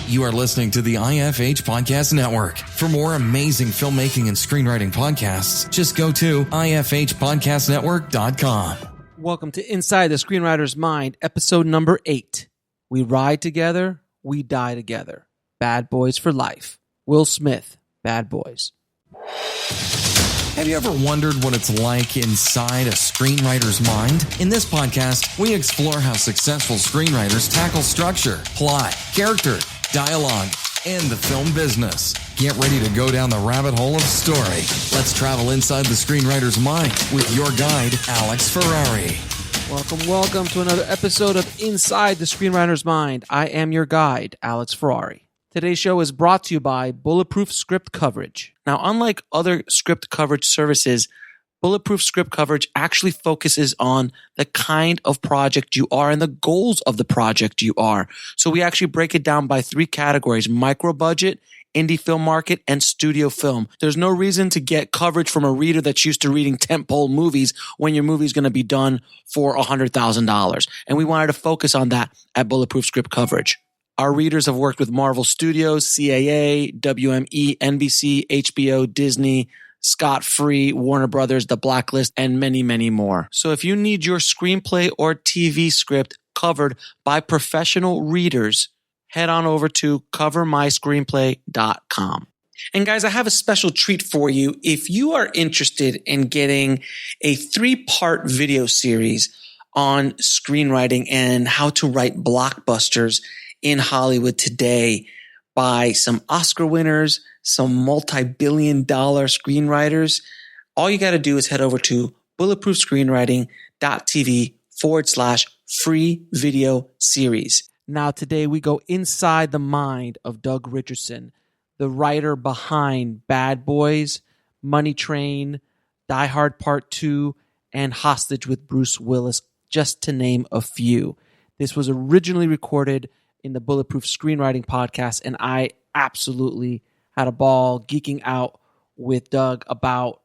You are listening to the IFH Podcast Network. For more amazing filmmaking and screenwriting podcasts, just go to ifhpodcastnetwork.com. Welcome to Inside the Screenwriter's Mind, episode number 8. We ride together, we die together. Bad Boys for Life. Will Smith, Bad Boys. Have you ever wondered what it's like inside a screenwriter's mind? In this podcast, we explore how successful screenwriters tackle structure, plot, character, dialogue, and the film business. Get ready to go down the rabbit hole of story. Let's travel inside the screenwriter's mind with your guide, Alex Ferrari. Welcome to another episode of Inside the Screenwriter's Mind. I am your guide, Alex Ferrari. Today's show is brought to you by Bulletproof Script Coverage. Now, unlike other script coverage services, Bulletproof Script Coverage actually focuses on the kind of project you are and the goals of the project you are. So we actually break it down by 3 categories: micro budget, indie film market, and studio film. There's no reason to get coverage from a reader that's used to reading tentpole movies when your movie is going to be done for $100,000. And we wanted to focus on that at Bulletproof Script Coverage. Our readers have worked with Marvel Studios, CAA, WME, NBC, HBO, Disney, Scott Free, Warner Brothers, The Blacklist, and many, many more. So if you need your screenplay or TV script covered by professional readers, head on over to covermyscreenplay.com. And guys, I have a special treat for you. If you are interested in getting a 3-part video series on screenwriting and how to write blockbusters in Hollywood today by some Oscar winners, some multi-billion-dollar screenwriters, all you got to do is head over to bulletproofscreenwriting.tv/free video series. Now, today we go inside the mind of Doug Richardson, the writer behind Bad Boys, Money Train, Die Hard Part 2, and Hostage with Bruce Willis, just to name a few. This was originally recorded in the Bulletproof Screenwriting podcast, and I absolutely had a ball geeking out with Doug about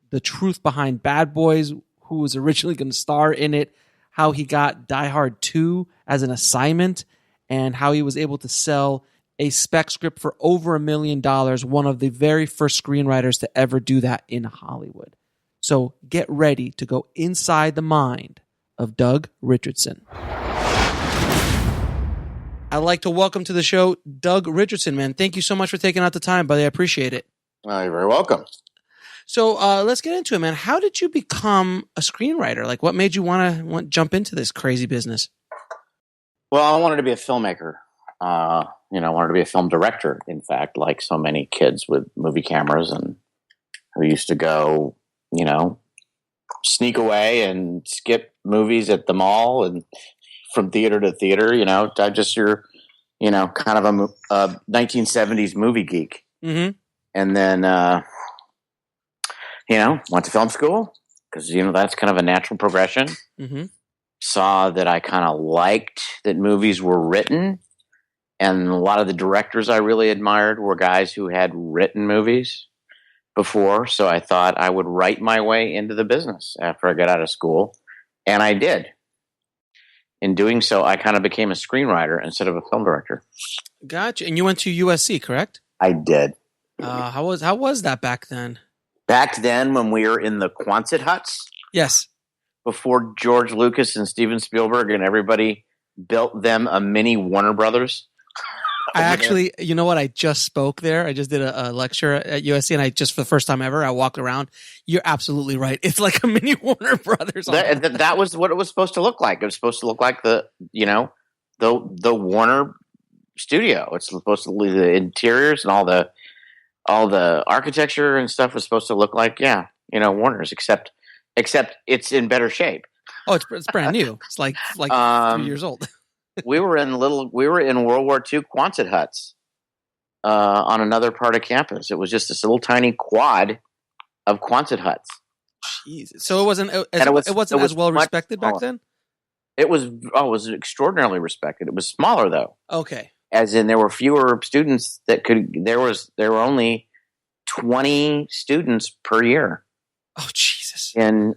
the truth behind Bad Boys, who was originally going to star in it, how he got Die Hard 2 as an assignment, and how he was able to sell a spec script for over $1 million, one of the very first screenwriters to ever do that in Hollywood. So get ready to go inside the mind of Doug Richardson. I'd like to welcome to the show Doug Richardson, man. Thank you so much for taking out the time, buddy. I appreciate it. You're very welcome. So let's get into it, man. How did you become a screenwriter? Like, what made you want to jump into this crazy business? Well, I wanted to be a filmmaker. I wanted to be a film director, in fact, like so many kids with movie cameras and who used to go, sneak away and skip movies at the mall and from theater to theater, you're kind of a 1970s movie geek. Mm-hmm. And then, went to film school because, that's kind of a natural progression. Mm-hmm. Saw that I kind of liked that movies were written. And a lot of the directors I really admired were guys who had written movies before. So I thought I would write my way into the business after I got out of school. And I did. In doing so, I kind of became a screenwriter instead of a film director. Gotcha. And you went to USC, correct? I did. How was that back then? Back then, when we were in the Quonset huts? Yes. Before George Lucas and Steven Spielberg and everybody built them a mini Warner Brothers. I actually, you know what? I just spoke there. I just did a lecture at USC, and for the first time ever, I walked around. You're absolutely right. It's like a mini Warner Brothers. That was what it was supposed to look like. It was supposed to look like the Warner studio. It's supposed to be the interiors and all the architecture and stuff was supposed to look like, Warner's, except it's in better shape. Oh, it's brand new. It's like 3 years old. we were in World War II Quonset huts on another part of campus. It was just this little tiny quad of Quonset huts. Jesus. So it wasn't as well respected back then? It was extraordinarily respected. It was smaller though. Okay. As in there were fewer students there were only 20 students per year. Oh Jesus. In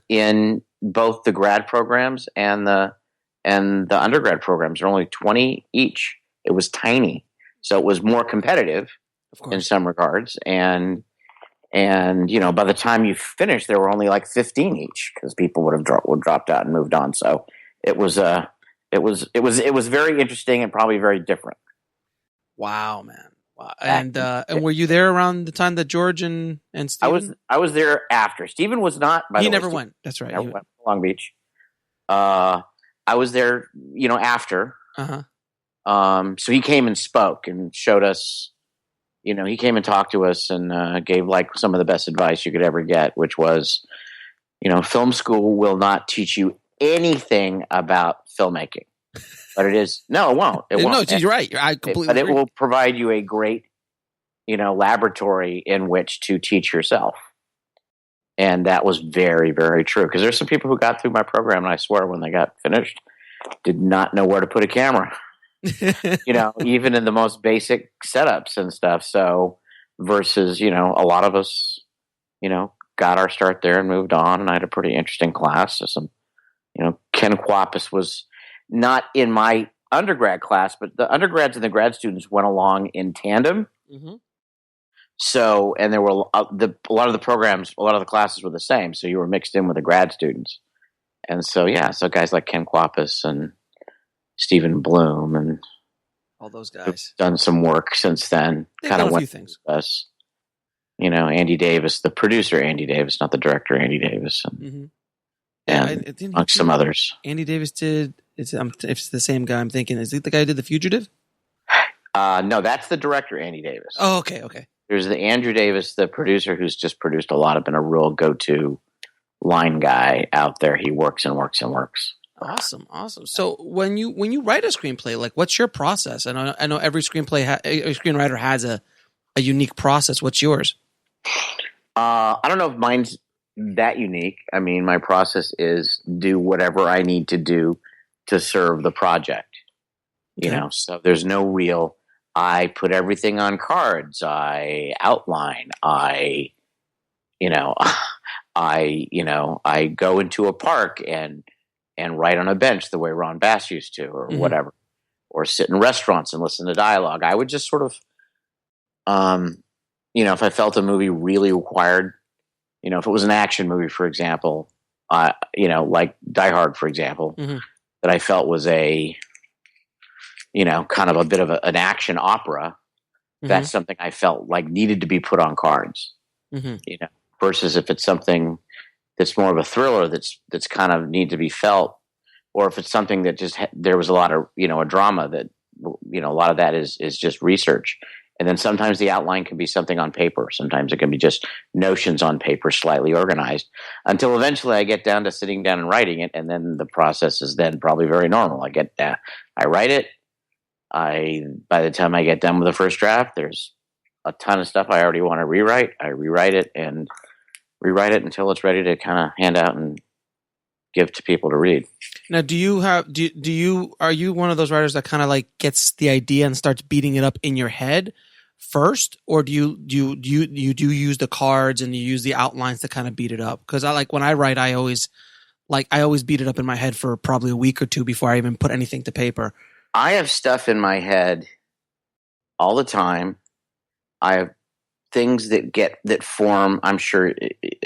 both the grad programs and the undergrad programs. There were only 20 each. It was tiny. So it was more competitive Of course. in some regards. And by the time you finished, there were only like 15 each because people would have dropped out and moved on. So it was very interesting and probably very different. Wow, man. Wow. And were you there around the time that George and Steven? I was there after. Steven was not, by the way. He never went. That's right. He never went to Long Beach. I was there, after. Uh-huh. So he came and spoke and showed us, he came and talked to us and gave like some of the best advice you could ever get, which was, film school will not teach you anything about filmmaking. But it won't. It won't. No, you're right. I completely agree. But it will provide you a great, laboratory in which to teach yourself. And that was very, very true. Because there's some people who got through my program, and I swear when they got finished, did not know where to put a camera. Even in the most basic setups and stuff. So versus, a lot of us, got our start there and moved on. And I had a pretty interesting class. So Ken Quapis was not in my undergrad class, but the undergrads and the grad students went along in tandem. Mm-hmm. So, and there were a lot of the classes were the same. So you were mixed in with the grad students. And so, so guys like Ken Quapis and Stephen Bloom and all those guys done some work since then. They've kind of done a went few things. with us. Andy Davis, the producer Andy Davis, not the director Andy Davis. And, mm-hmm. among some others. Andy Davis did. If it's the same guy, I'm thinking, is it the guy who did The Fugitive? No, that's the director Andy Davis. Oh, okay. There's the Andrew Davis, the producer, who's just produced a lot, been a real go-to line guy out there. He works and works and works. Awesome. So when you write a screenplay, like what's your process? I know every screenwriter has a unique process. What's yours? I don't know if mine's that unique. I mean, my process is do whatever I need to do to serve the project. Okay. So there's no real. I put everything on cards. I outline. I go into a park and write on a bench the way Ron Bass used to, or whatever, or sit in restaurants and listen to dialogue. I would just sort of, if I felt a movie really required, if it was an action movie, for example, like Die Hard, for example, that I felt was a, kind of a bit of an action opera. That's something I felt like needed to be put on cards, versus if it's something that's more of a thriller that's kind of need to be felt, or if it's something that just there was a lot of a drama that a lot of that is just research, and then sometimes the outline can be something on paper. Sometimes it can be just notions on paper, slightly organized, until eventually I get down to sitting down and writing it, and then the process is then probably very normal. I write it. By the time I get done with the first draft, there's a ton of stuff I already want to rewrite. I rewrite it until it's ready to kind of hand out and give to people to read. Now, are you one of those writers that kind of like gets the idea and starts beating it up in your head first, or do you use the cards and you use the outlines to kind of beat it up? Because when I write, I always beat it up in my head for probably a week or two before I even put anything to paper. I have stuff in my head all the time. I have things that form. I'm sure,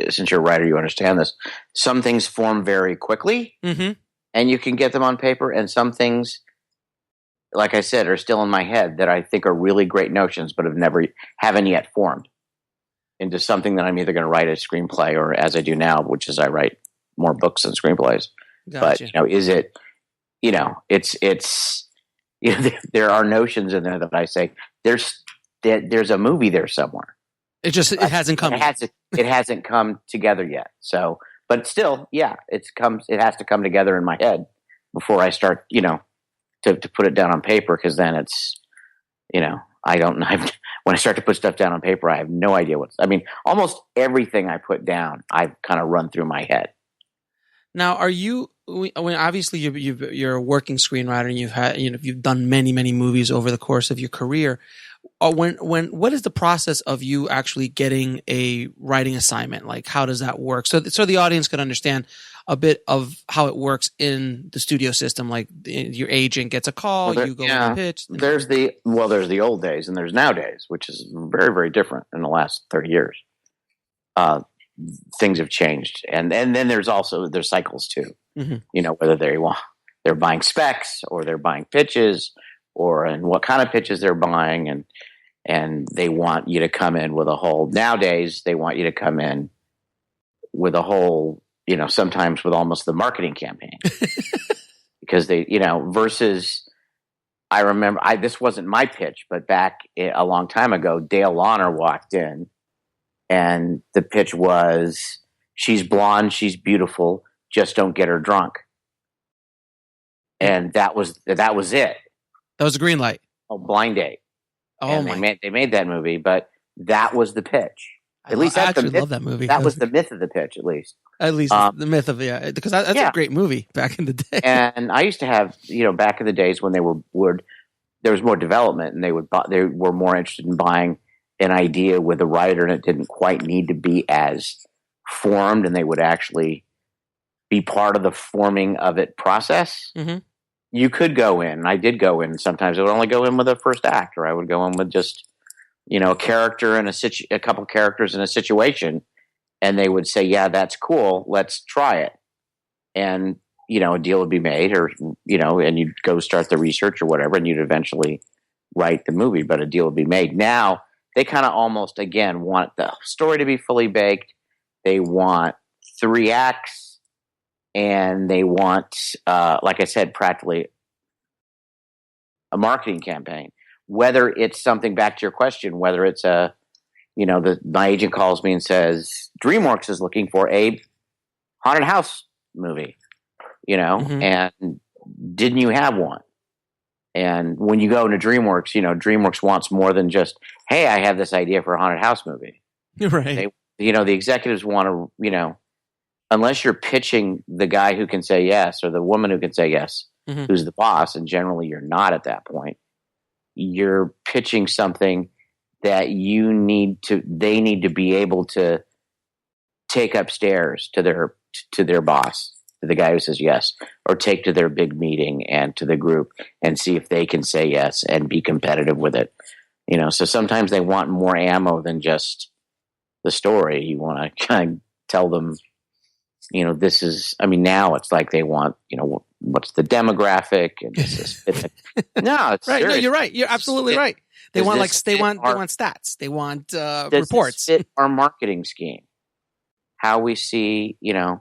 since you're a writer, you understand this. Some things form very quickly, and you can get them on paper. And some things, like I said, are still in my head that I think are really great notions, but haven't yet formed into something that I'm either going to write a screenplay, or as I do now, which is I write more books than screenplays. Gotcha. But is it? It's. There are notions in there that I say there's a movie there somewhere. It hasn't come. It hasn't come together yet. So, but still, it has to come together in my head before I start, to put it down on paper. Because then it's, I don't know. When I start to put stuff down on paper, I have no idea almost everything I put down, I've kind of run through my head. Now, are you? Obviously you're a working screenwriter, and you've done many movies over the course of your career. What is the process of you actually getting a writing assignment? Like, how does that work? So the audience can understand. a bit of how it works in the studio system. Like your agent gets a call, you go and pitch. There's the old days and there's nowadays, which is very, very different in the last 30 years. Things have changed. And then there's cycles too. Mm-hmm. Whether they're buying specs or they're buying pitches and what kind of pitches they're buying. And they want you to come in with a whole, nowadays they want you to come in with a whole, sometimes with almost the marketing campaign because they, versus I remember this wasn't my pitch, but back a long time ago, Dale Launer walked in and the pitch was, she's blonde, she's beautiful, just don't get her drunk. And that was it. That was a green light. Oh, Blind Date. Oh, and they made that movie, but that was the pitch. At least I that's actually the myth. love that movie. That was the myth of the pitch, at least. At least the myth of because that's a great movie back in the day. And I used to have, back in the days when there was more development, and they were more interested in buying an idea with a writer, and it didn't quite need to be as formed, and they would actually be part of the forming of it process. Mm-hmm. You could go in, and I did go in. Sometimes I would only go in with a first act, or I would go in with just, a character and a couple characters in a situation, and they would say, yeah, that's cool, let's try it. And, a deal would be made, or, and you'd go start the research or whatever, and you'd eventually write the movie, but a deal would be made. Now, they kind of almost, again, want the story to be fully baked. They want 3 acts, and they want, like I said, practically a marketing campaign. Whether it's something, back to your question, whether it's my agent calls me and says, DreamWorks is looking for a haunted house movie, mm-hmm. and didn't you have one? And when you go into DreamWorks, DreamWorks wants more than just, hey, I have this idea for a haunted house movie. Right. The executives want to, unless you're pitching the guy who can say yes or the woman who can say yes, mm-hmm. who's the boss, and generally you're not at that point, you're pitching something that they need to be able to take upstairs to their boss, to the guy who says yes, or take to their big meeting and to the group and see if they can say yes and be competitive with it. So sometimes they want more ammo than just the story. You want to kind of tell them, this is, now it's like they want, what's the demographic, and this is no, it's right. serious. No, you're right. You're absolutely right. They want they want stats. They want reports. Does this fit our marketing scheme? How we see, can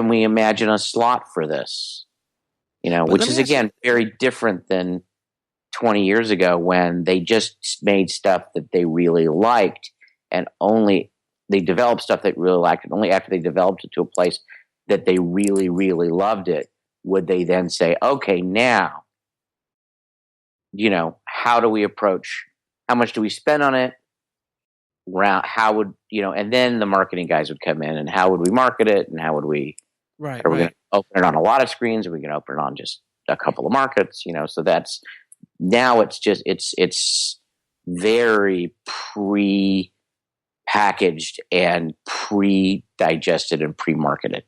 we imagine a slot for this? Which is again very different than 20 years ago when they just made stuff that they really liked, and only they developed stuff they really liked, and only after they developed it to a place that they really, really loved it, would they then say, okay, now, how do we approach, how much do we spend on it? How would, and then the marketing guys would come in, and how would we market it? And how would we, are we going to open it on a lot of screens? Are we going to open it on just a couple of markets? So that's, now it's just, it's very pre-packaged and pre-digested and pre-marketed.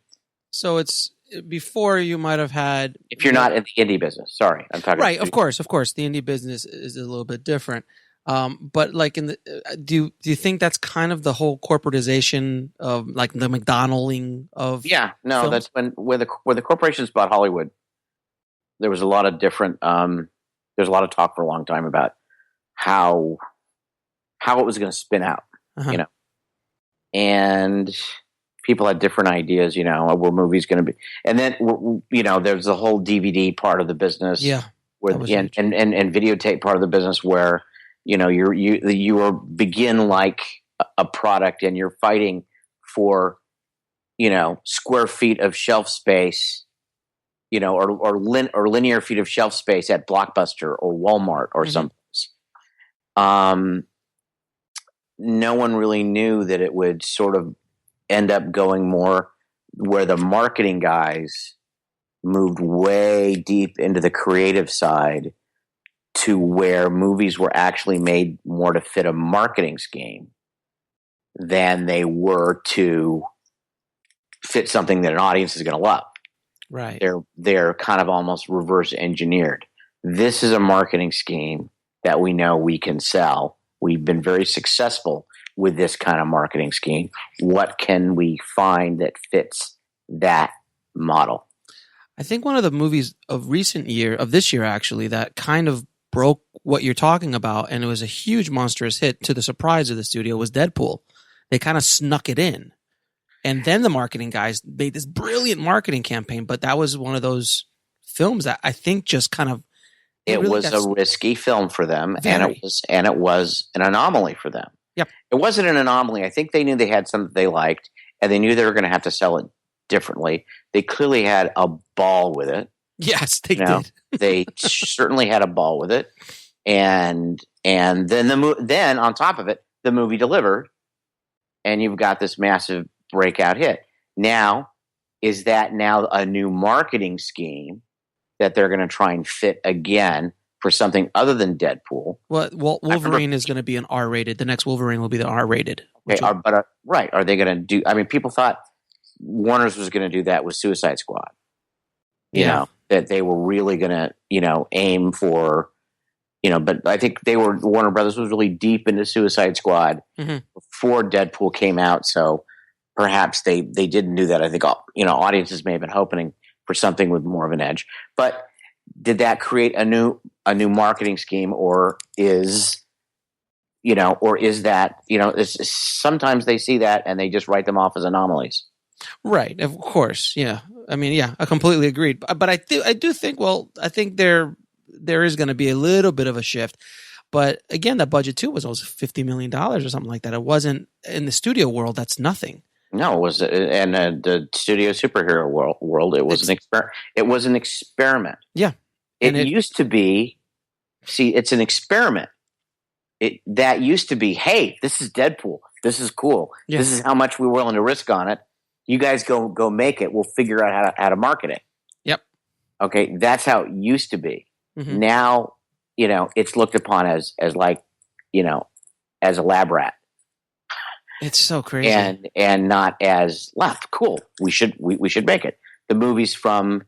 So it's before you might have had, if you're not in the indie business. Sorry, I'm talking right. Of course, the indie business is a little bit different. But like do you think that's kind of the whole corporatization of like the McDonalding of? Yeah, no, films? That's when the corporations bought Hollywood. There was a lot of different. There's a lot of talk for a long time about how it was going to spin out, uh-huh. And people had different ideas, where movies going to be, and then there's the whole DVD part of the business, where and videotape part of the business where you begin like a product, and you're fighting for square feet of shelf space, or linear feet of shelf space at Blockbuster or Walmart or mm-hmm. someplace. No one really knew that it would sort of end up going more where the marketing guys moved way deep into the creative side, to where movies were actually made more to fit a marketing scheme than they were to fit something that an audience is going to love. Right. They're kind of almost reverse engineered. This is a marketing scheme that we know we can sell. We've been very successful with this kind of marketing scheme. What can we find that fits that model? I think one of the movies of this year actually, that kind of broke what you're talking about, and it was a huge monstrous hit to the surprise of the studio, was Deadpool. They kind of snuck it in. And then the marketing guys made this brilliant marketing campaign, but that was one of those films that I think just kind of it really was a risky film for them, and it was an anomaly for them. Yep. It wasn't an anomaly. I think they knew they had something they liked, and they knew they were going to have to sell it differently. They clearly had a ball with it. Yes, they did. They certainly had a ball with it, and then then on top of it, the movie delivered, and you've got this massive breakout hit. Now, is that now a new marketing scheme that they're going to try and fit again for something other than Deadpool? Well, Wolverine is going to be an R-rated. The next Wolverine will be the R-rated. Okay, right. Are they going to do... I mean, people thought Warner's was going to do that with Suicide Squad. You know, that they were really going to, aim for... but I think Warner Brothers was really deep into Suicide Squad before Deadpool came out, so perhaps they didn't do that. I think, audiences may have been hoping for something with more of an edge. But did that create a new marketing scheme, or is that, sometimes they see that and they just write them off as anomalies. Right. Of course. Yeah. I mean, yeah, I completely agreed. But I do think, I think there is going to be a little bit of a shift. But again, that budget too was almost $50 million or something like that. It wasn't in the studio world. That's nothing. No, it was, and the studio superhero world. It was It was an experiment. Yeah, it used to be. See, it's an experiment. That used to be. Hey, this is Deadpool. This is cool. Yeah. This is how much we're willing to risk on it. You guys go make it. We'll figure out how to market it. Yep. Okay, that's how it used to be. Mm-hmm. Now, it's looked upon as like, as a lab rat. It's so crazy, and not as left. Cool. We should make it. The movies from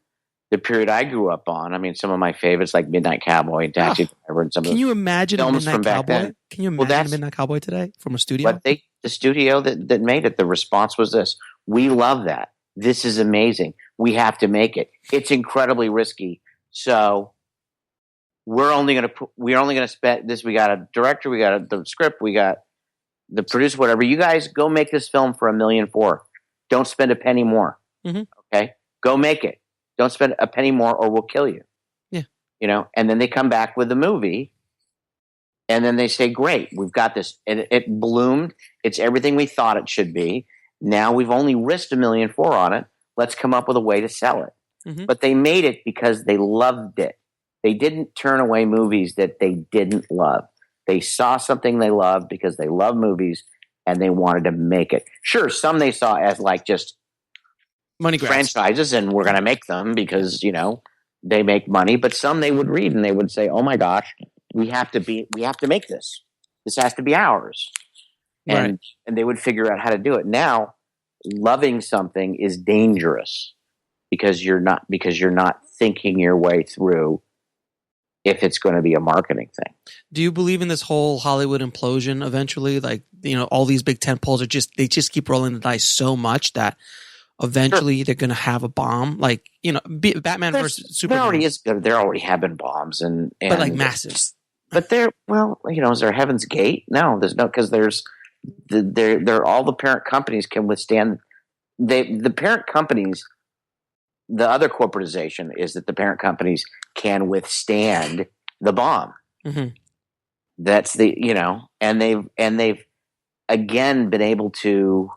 the period I grew up on. I mean, some of my favorites like Midnight Cowboy and Taxi Driver, and some. Can you imagine films a Midnight from back Cowboy? then? Can you imagine a Midnight Cowboy today from a studio? But the studio that made it, the response was this: we love that. This is amazing. We have to make it. It's incredibly risky. So we're only going to spend this. We got a director. We got the script. We got the producer, whatever. You guys go make this film for $1.4 million. Don't spend a penny more. Mm-hmm. Okay? Go make it. Don't spend a penny more or we'll kill you. Yeah. And then they come back with the movie and then they say, great, we've got this. And it bloomed. It's everything we thought it should be. Now we've only risked $1.4 million on it. Let's come up with a way to sell it. Mm-hmm. But they made it because they loved it. They didn't turn away movies that they didn't love. They saw something they loved because they love movies and they wanted to make it. Sure, some they saw as like just money grabs, franchises, and we're going to make them because, they make money. But some they would read and they would say, oh my gosh, we have to make this. This has to be ours. And they would figure out how to do it. Now, loving something is dangerous because you're not thinking your way through if it's going to be a marketing thing. Do you believe in this whole Hollywood implosion eventually? like, all these big tentpoles they just keep rolling the dice so much that eventually they're going to have a bomb. Like, Batman versus Superman. There already have been bombs but like massive. But is there Heaven's Gate? No, there's no, because there's all the parent companies can withstand. The parent companies, the other corporatization is that the parent companies can withstand the bomb. Mm-hmm. That's and they've again been able to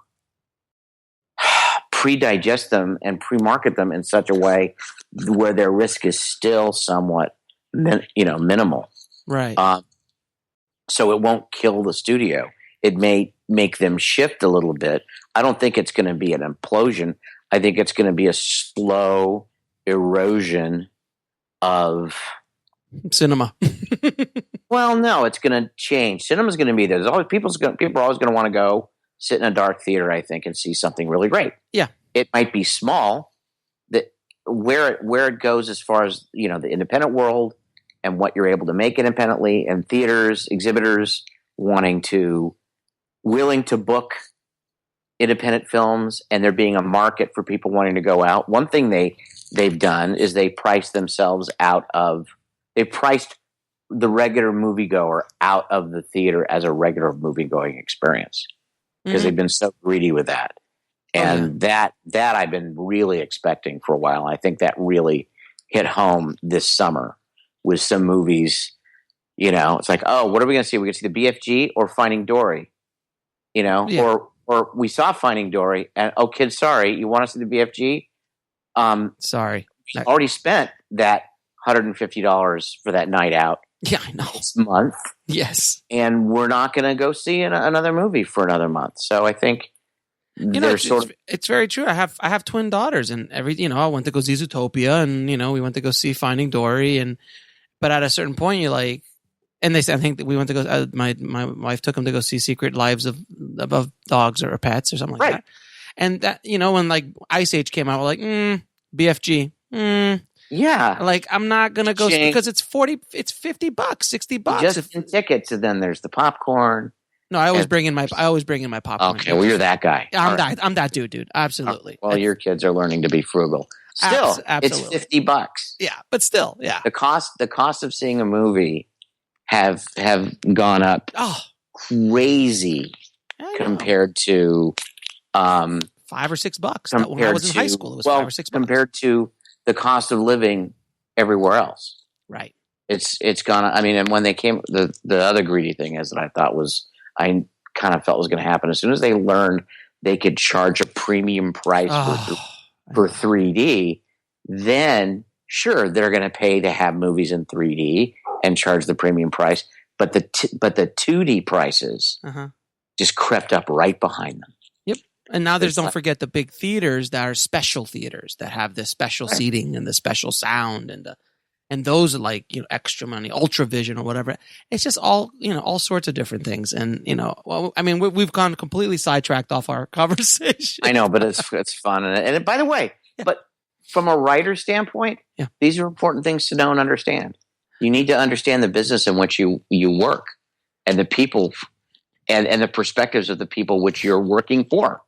pre-digest them and pre-market them in such a way where their risk is still somewhat, minimal. Right. So it won't kill the studio. It may make them shift a little bit. I don't think it's going to be an implosion. I think it's going to be a slow erosion of cinema. Well, no, it's going to change. Cinema's going to be there. People are always going to want to go sit in a dark theater, I think, and see something really great. Yeah. it might be small. That where it goes as far as the independent world and what you're able to make independently, and theaters, exhibitors willing to book independent films, and there being a market for people wanting to go out. One thing they've done is they priced the regular moviegoer out of the theater as a regular movie-going experience, because they've been so greedy with that. And that I've been really expecting for a while. I think that really hit home this summer with some movies. It's like, oh, what are we going to see? We're going to see the BFG or Finding Dory, or we saw Finding Dory, and kids, sorry, you want to see the BFG? Sorry, you already spent that $150 for that night out. Yeah, I know. This month, yes, and we're not going to go see another movie for another month. So I think it's very true. I have twin daughters, and I went to go see Zootopia, and we went to go see Finding Dory, but at a certain point, you're like. And I think that we went to go. My wife took them to go see Secret Lives of Dogs or Pets or something like that. And that when like Ice Age came out, we're like BFG. Yeah, like I'm not gonna go because it's $50, $60 just in tickets, and then there's the popcorn. No, I always bring in my popcorn. Okay, well, you're that guy. I'm that dude. Absolutely. Well, your kids are learning to be frugal. Still, absolutely. It's $50. Yeah, but still, yeah. The cost of seeing a movie have gone up crazy compared to $5 or $6. When I was in high school, it was $5 or $6 compared to the cost of living everywhere else. Right. It's gone. I mean, and when they came, the other greedy thing is that I kind of felt was going to happen as soon as they learned they could charge a premium price for 3D. Then sure, they're going to pay to have movies in 3D and charge the premium price, but the 2D prices just crept up right behind them. Yep, and now don't forget the big theaters that are special theaters that have the special seating and the special sound and those are like extra money, Ultravision or whatever. It's just all all sorts of different things, and we've gone completely sidetracked off our conversation. I know, but it's fun, and by the way, but from a writer standpoint, these are important things to know and understand. You need to understand the business in which you work, and the people, and the perspectives of the people which you're working for.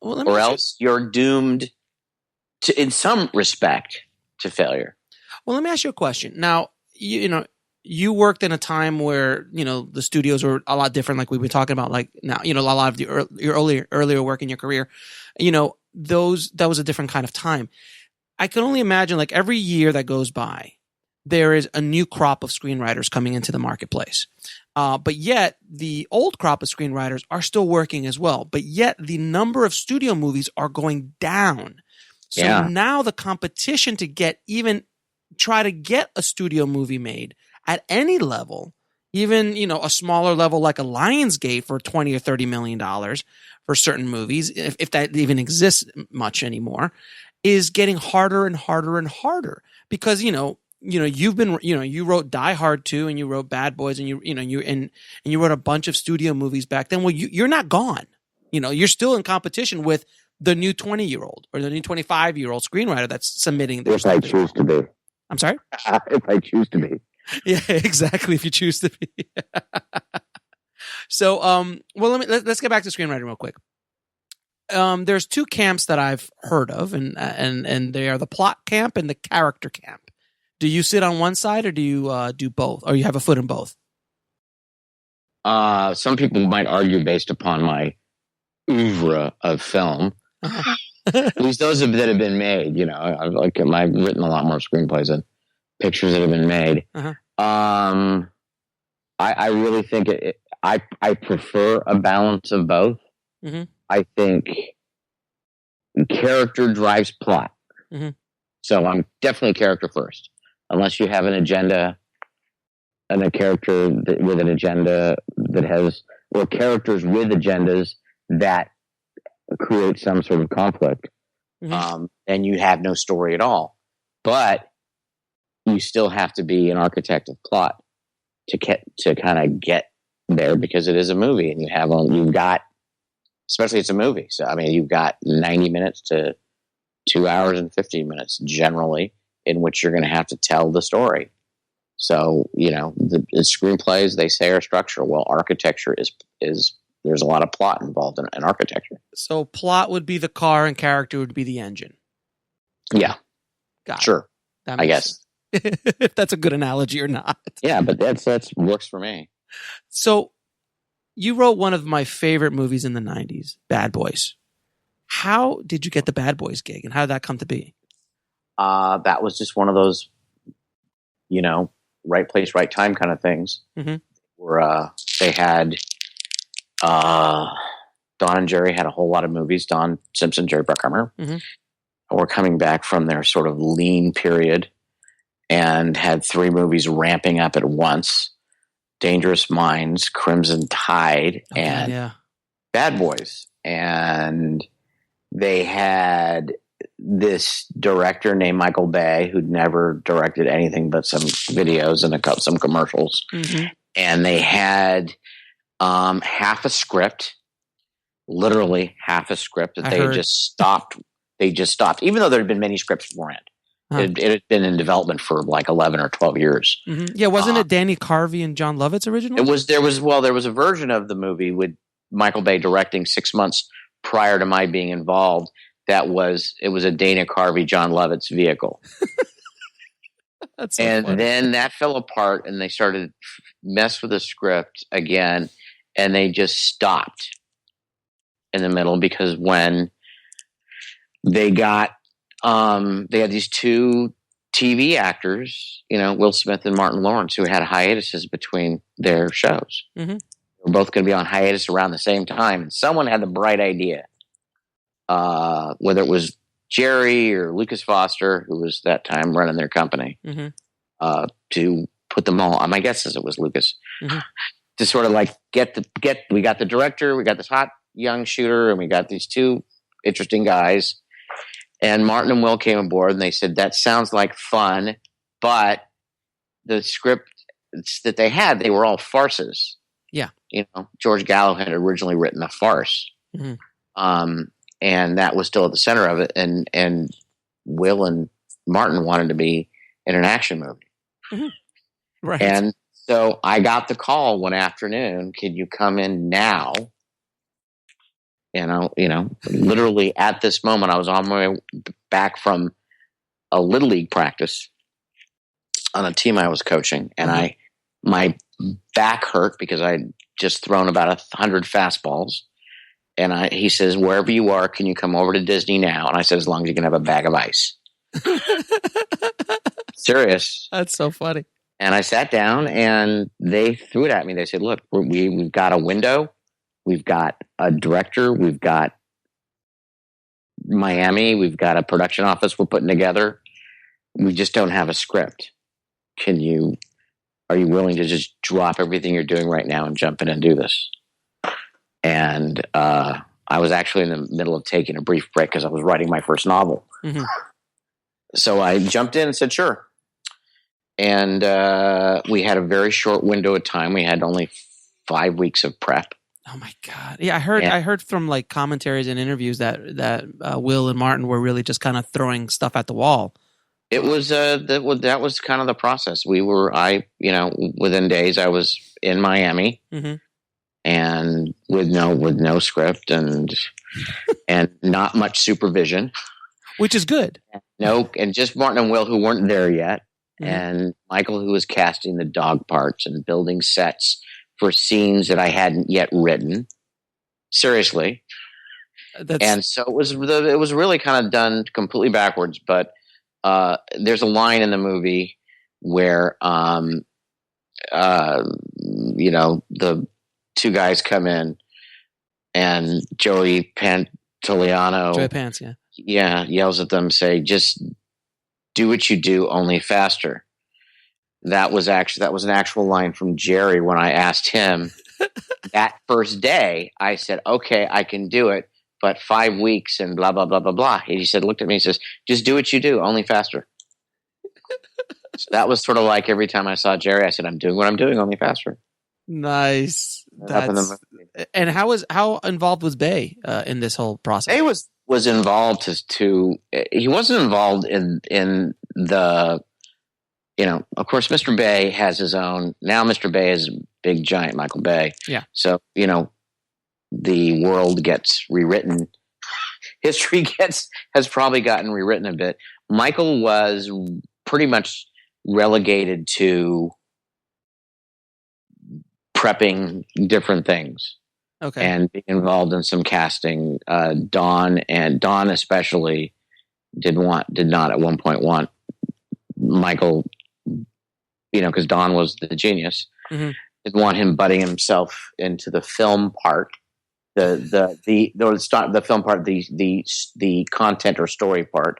Or else you're doomed to, in some respect, to failure. Well, let me ask you a question. Now, you worked in a time where the studios were a lot different, like we've been talking about. Like now, a lot of your earlier work in your career, that was a different kind of time. I can only imagine, like every year that goes by, there is a new crop of screenwriters coming into the marketplace. But yet the old crop of screenwriters are still working as well. But yet the number of studio movies are going down. So now the competition to try to get a studio movie made at any level, even, a smaller level like a Lionsgate for $20 or $30 million for certain movies, if that even exists much anymore, is getting harder and harder and harder because, you've been, you wrote Die Hard 2 and you wrote Bad Boys and you wrote a bunch of studio movies back then. Well, you're not gone. You're still in competition with the new 20-year-old or the new 25-year-old screenwriter that's submitting their stuff. If I choose to be. I'm sorry? If I choose to be. Yeah, exactly. If you choose to be. So, let's get back to screenwriting real quick. There's two camps that I've heard of, and they are the plot camp and the character camp. Do you sit on one side, or do you do both, or you have a foot in both? Some people might argue based upon my oeuvre of film, at least those that have been made. I've written a lot more screenplays and pictures that have been made. I really think I prefer a balance of both. Mm-hmm. I think character drives plot. Mm-hmm. So I'm definitely character first. Unless you have an agenda and a character with an agenda that has, or characters with agendas that create some sort of conflict, and you have no story at all. But you still have to be an architect of plot to kind of get there, because it is a movie, and you've got especially it's a movie. So, I mean, you've got 90 minutes to 2 hours and 15 minutes generally in which you're going to have to tell the story. So, the screenplays, they say, are structural. Well, architecture is there's a lot of plot involved in architecture. So plot would be the car and character would be the engine. Yeah. Got sure. It. That I makes guess. sense. If that's a good analogy or not. Yeah, but that's works for me. So you wrote one of my favorite movies in the 90s, Bad Boys. How did you get the Bad Boys gig, and how did that come to be? That was just one of those, right place, right time kind of things. Mm-hmm. Where they had Don and Jerry had a whole lot of movies. Don Simpson, Jerry Bruckheimer, were coming back from their sort of lean period and had 3 movies ramping up at once: Dangerous Minds, Crimson Tide, and Bad Boys. And they had this director named Michael Bay, who'd never directed anything but some videos and some commercials. Mm-hmm. And they had half a script, literally half a script that they just stopped. They just stopped, even though there had been many scripts beforehand. It had been in development for like 11 or 12 years. Mm-hmm. Yeah, wasn't it Danny Carvey and John Lovett's original? There was a version of the movie with Michael Bay directing 6 months prior to my being involved. It was a Dana Carvey, John Lovett's vehicle. That's so and funny. Then that fell apart, and they started mess with the script again, and they just stopped in the middle because when they got they had these 2 TV actors, Will Smith and Martin Lawrence, who had hiatuses between their shows. Mm-hmm. They were both going to be on hiatus around the same time, and someone had the bright idea, whether it was Jerry or Lucas Foster, who was that time running their company, to put them all. My guess is it was Lucas, to sort of like we got the director, we got this hot young shooter, and we got these 2 interesting guys. And Martin and Will came aboard, and they said, that sounds like fun, but the script that they had, they were all farces. Yeah. George Gallo had originally written a farce. Mm-hmm. And that was still at the center of it. And Will and Martin wanted to be in an action movie. Mm-hmm. Right. And so I got the call one afternoon, can you come in now? Literally at this moment, I was on my way back from a Little League practice on a team I was coaching. And my back hurt because I'd just thrown about 100 fastballs. And he says, wherever you are, can you come over to Disney now? And I said, as long as you can have a bag of ice. Serious. That's so funny. And I sat down and they threw it at me. They said, look, we've got a window. We've got a director. We've got Miami. We've got a production office we're putting together. We just don't have a script. Are you willing to just drop everything you're doing right now and jump in and do this? And I was actually in the middle of taking a brief break because I was writing my first novel. Mm-hmm. So I jumped in and said, sure. And we had a very short window of time. We had only 5 weeks of prep. Oh my God! Yeah, I heard from like commentaries and interviews that Will and Martin were really just kind of throwing stuff at the wall. It was that was kind of the process. Within days I was in Miami, and with no script and not much supervision, which is good. And just Martin and Will, who weren't there yet, and Michael, who was casting the dog parts and building sets for scenes that I hadn't yet written. Seriously. And so it was really kind of done completely backwards, but there's a line in the movie where the 2 guys come in and Joey Pants, yells at them, say, just do what you do, only faster. That was an actual line from Jerry when I asked him that first day. I said, okay, I can do it, but 5 weeks and blah, blah, blah, blah, blah. He looked at me and says, just do what you do, only faster. So that was sort of like every time I saw Jerry, I said, I'm doing what I'm doing, only faster. Nice. And how involved was Bay in this whole process? Bay was involved to he wasn't involved in the, of course, Mr. Bay has his own. Now Mr. Bay is big giant Michael Bay. Yeah. So, the world gets rewritten. History has probably gotten rewritten a bit. Michael was pretty much relegated to prepping different things. Okay. And being involved in some casting. Don especially did not at one point want Michael, because Don was the genius, didn't want him butting himself into the film part, the film part, the content or story part.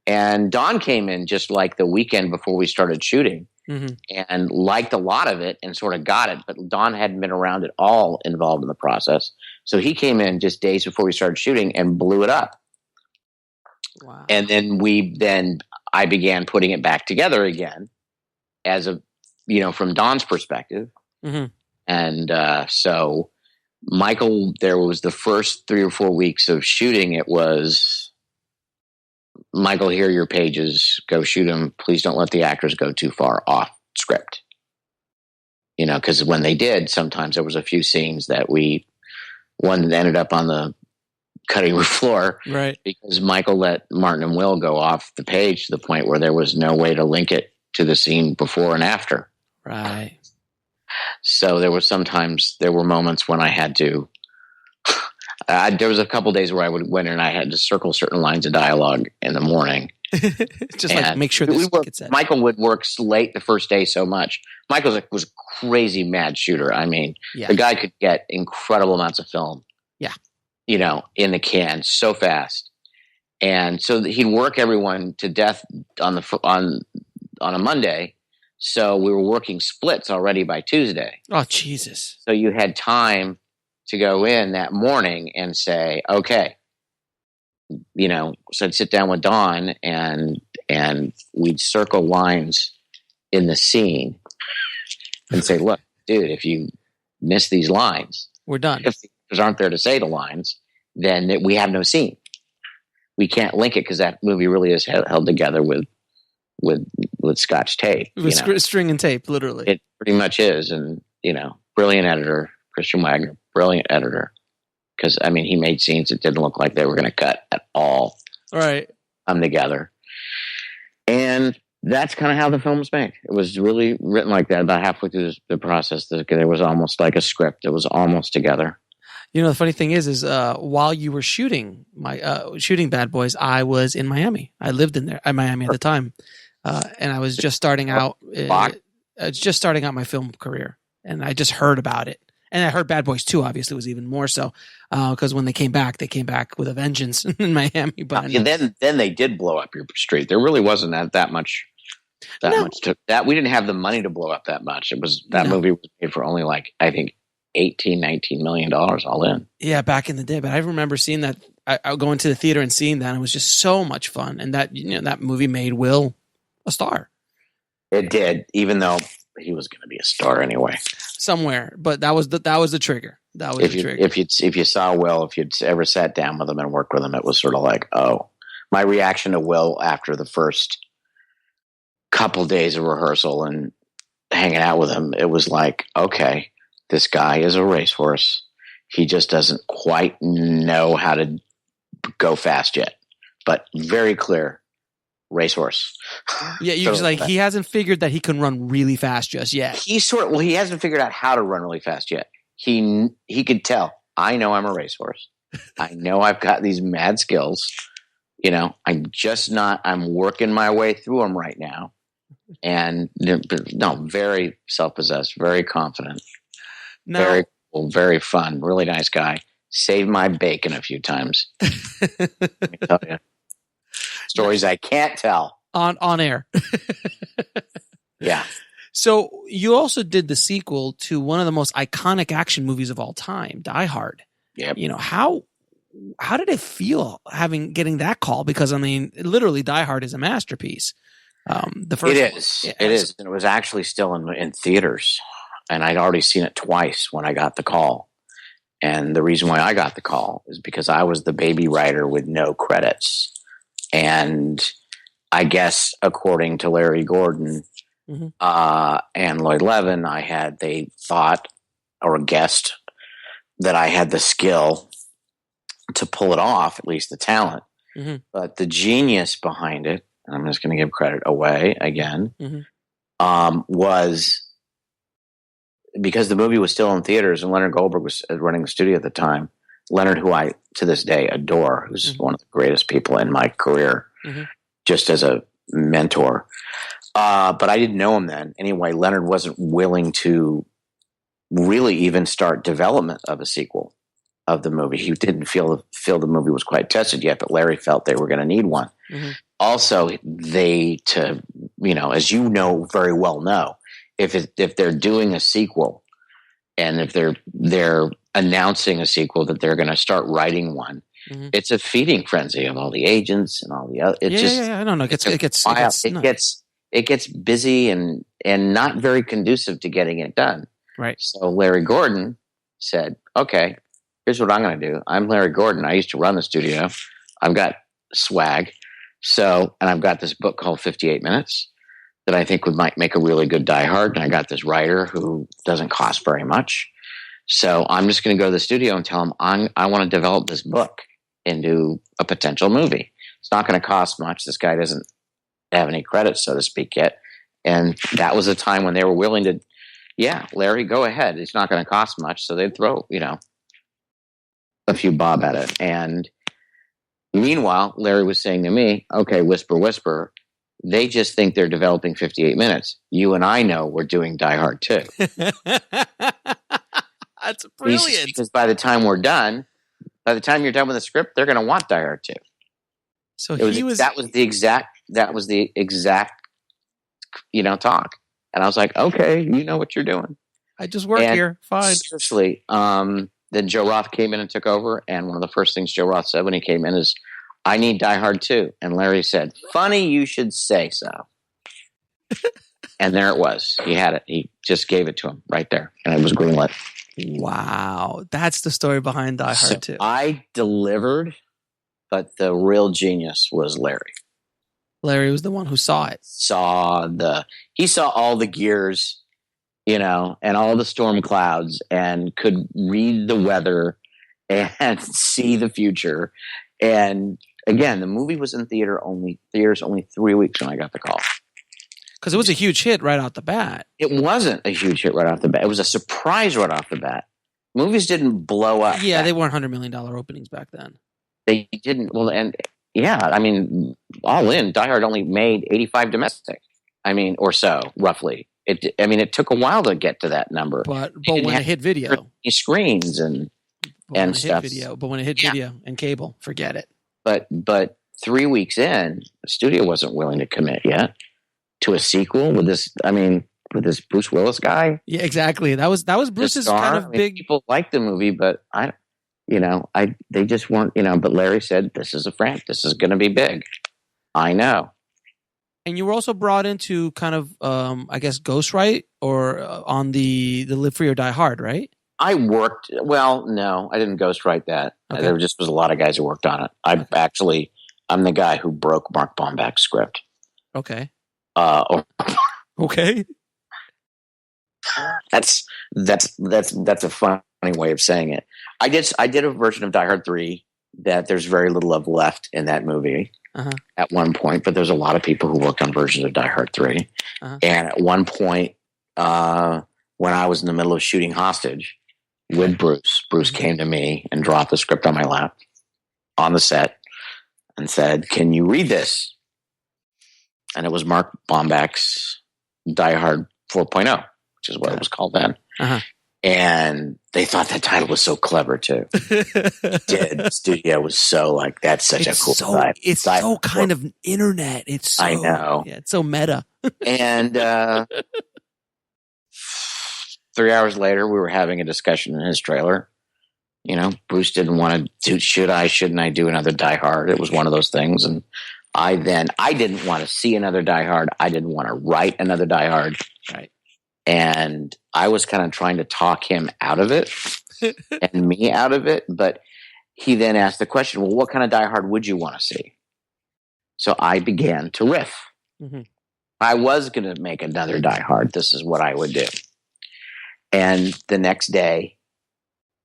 And Don came in just like the weekend before we started shooting. And liked a lot of it and sort of got it, but Don hadn't been around at all involved in the process. So he came in just days before we started shooting and blew it up. Wow. And then I began putting it back together again as from Don's perspective. And so Michael, there was the first 3 or 4 weeks of shooting. It was, Michael, here are your pages. Go shoot them. Please don't let the actors go too far off script. Because when they did, sometimes there was a few scenes that one ended up on the cutting room floor. Right. Because Michael let Martin and Will go off the page to the point where there was no way to link it to the scene before and after. Right. So there were moments when I had to, there was a couple days where I would went in and I had to circle certain lines of dialogue in the morning. Just like make sure this gets said. Michael would work late the first day so much. Michael was a crazy mad shooter. I mean, the guy could get incredible amounts of film. Yeah. In the can so fast. And so he'd work everyone to death on a Monday. So we were working splits already by Tuesday. Oh, Jesus. So you had time to go in that morning and say, okay, so I'd sit down with Don and we'd circle lines in the scene and say, look, dude, if you miss these lines, we're done. If the actors aren't there to say the lines, then we have no scene. We can't link it because that movie really is held together with Scotch tape. With string and tape, literally. It pretty much is. And, brilliant editor, Christian Wagner, brilliant editor. Because, he made scenes that didn't look like they were going to cut at all. Right. Come together. And that's kind of how the film was made. It was really written like that. About halfway through the process, there was almost like a script. It was almost together. The funny thing is while you were shooting shooting Bad Boys, I was in Miami. I lived in Miami at the time. And I was just starting out. Just starting out my film career. And I just heard about it. And I heard Bad Boys 2 obviously was even more so because when they came back with a vengeance in Miami. But then they did blow up your street. There really wasn't that much. That we didn't have the money to blow up that much. It was movie was made for only I think $18-19 million all in. Yeah, back in the day. But I remember seeing that. I going to the theater and seeing that. And it was just so much fun. And that that movie made Will a star. It did, even though he was going to be a star anyway. Somewhere, but that was the trigger. That was the trigger. If you saw Will, if you'd ever sat down with him and worked with him, it was sort of like, oh. My reaction to Will after the first couple days of rehearsal and hanging out with him, it was like, okay, this guy is a racehorse. He just doesn't quite know how to go fast yet, but very clear. Racehorse. Yeah, you're just like, he hasn't figured that he can run really fast just yet. He hasn't figured out how to run really fast yet. He could tell. I know I'm a racehorse. I know I've got these mad skills. I'm working my way through them right now. And very self-possessed, very confident, very cool, very fun, really nice guy. Saved my bacon a few times. Let me tell you. Stories I can't tell on air. Yeah. So you also did the sequel to one of the most iconic action movies of all time, Die Hard. Yeah. How did it feel getting that call? Because literally, Die Hard is a masterpiece. The first it is, and it was actually still in theaters, and I'd already seen it twice when I got the call, And the reason why I got the call is because I was the baby writer with no credits. And I guess, according to Larry Gordon and Lloyd Levin, they thought or guessed that I had the skill to pull it off, at least the talent. But the genius behind it, and I'm just going to give credit away again, was because the movie was still in theaters and Leonard Goldberg was running the studio at the time. Leonard, who I to this day adore, who's one of the greatest people in my career, just as a mentor. But I didn't know him then. Anyway, Leonard wasn't willing to really even start development of a sequel of the movie. He didn't feel the movie was quite tested yet, but Larry felt they were going to need one. Also, as you know very well know, if they're doing a sequel and if they're announcing a sequel that they're going to start writing one, it's a feeding frenzy of all the agents and all the other. I don't know. It gets busy and not very conducive to getting it done. Right. So Larry Gordon said, "Okay, here's what I'm going to do. I'm Larry Gordon. I used to run the studio. I've got swag. And I've got this book called 58 Minutes that I think might make a really good Die Hard. And I got this writer who doesn't cost very much. So I'm just going to go to the studio and tell him I want to develop this book into a potential movie. It's not going to cost much. This guy doesn't have any credits, so to speak, yet." And that was a time when they were willing to, Larry, go ahead. It's not going to cost much. So they'd throw, a few bob at it. And meanwhile, Larry was saying to me, "Okay, whisper, whisper. They just think they're developing 58 Minutes. You and I know we're doing Die Hard 2. That's brilliant. Because by the time you're done with the script, they're going to want Die Hard 2. So that was the exact, talk. And I was like, "Okay, you know what you're doing. I just work here. Fine." Seriously. Then Joe Roth came in and took over. And one of the first things Joe Roth said when he came in is, "I need Die Hard 2. And Larry said, "Funny you should say so." And there it was. He had it. He just gave it to him right there. And it was greenlit. Wow. That's the story behind Die Hard 2. I delivered, but the real genius was Larry. Larry was the one who saw it. He saw all the gears, and all the storm clouds and could read the weather and see the future. And again, the movie was in theaters only 3 weeks when I got the call. Because it was a huge hit right out the bat. It wasn't a huge hit right off the bat. It was a surprise right off the bat. Movies didn't blow up. Yeah, they weren't $100 million openings back then. They didn't. Well, and I mean, all in, Die Hard only made 85 domestic. I mean, or so, roughly. It took a while to get to that number. But when it hit video. Screens and stuff. But when it hit video and cable, forget it. But 3 weeks in, the studio wasn't willing to commit yet to a sequel with this Bruce Willis guy. Yeah, exactly. That was Bruce's kind of big. People liked the movie, but they just weren't. But Larry said, "This is this is going to be big." I know. And you were also brought into kind of, I guess, ghostwrite or on the Live Free or Die Hard, right? I worked. Well, no, I didn't ghostwrite that. Okay. There just was a lot of guys who worked on it. I'm the guy who broke Mark Bomback's script. Okay. Okay. That's a funny way of saying it. I did a version of Die Hard 3 that there's very little of left in that movie at one point, but there's a lot of people who worked on versions of Die Hard 3. And at one point, when I was in the middle of shooting Hostage with Bruce came to me and dropped the script on my lap on the set and said, "Can you read this?" And it was Mark Bomback's Die Hard 4.0, which is what it was called then. And they thought that title was so clever too. The studio was so like, that's such a cool title. It's so kind of internet. It's so, I know. Yeah, it's so meta. And 3 hours later, we were having a discussion in his trailer. Bruce didn't want to do, shouldn't I do another Die Hard? It was one of those things. And I didn't want to see another Die Hard. I didn't want to write another Die Hard. Right. And I was kind of trying to talk him out of it. and me out of it. But he then asked the question, well, what kind of Die Hard would you want to see? So I began to riff. Mm-hmm. I was going to make another Die Hard. This is what I would do. And the next day,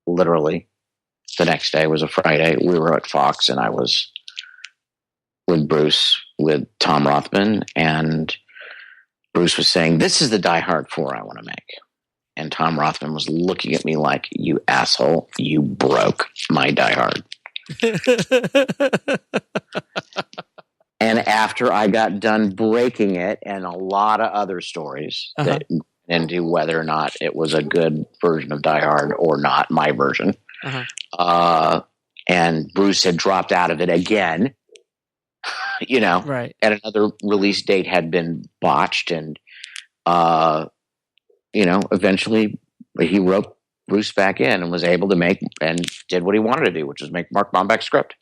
literally, the next day was a Friday. We were at Fox, and I was with Bruce, with Tom Rothman, and Bruce was saying, this is the Die Hard 4 I want to make. And Tom Rothman was looking at me like, you asshole, you broke my Die Hard. And after I got done breaking it and a lot of other stories that into whether or not it was a good version of Die Hard or not, my version. And Bruce had dropped out of it again, right. And another release date had been botched. And, eventually he wrote Bruce back in and was able to make and did what he wanted to do, which was make Mark Bombeck's script.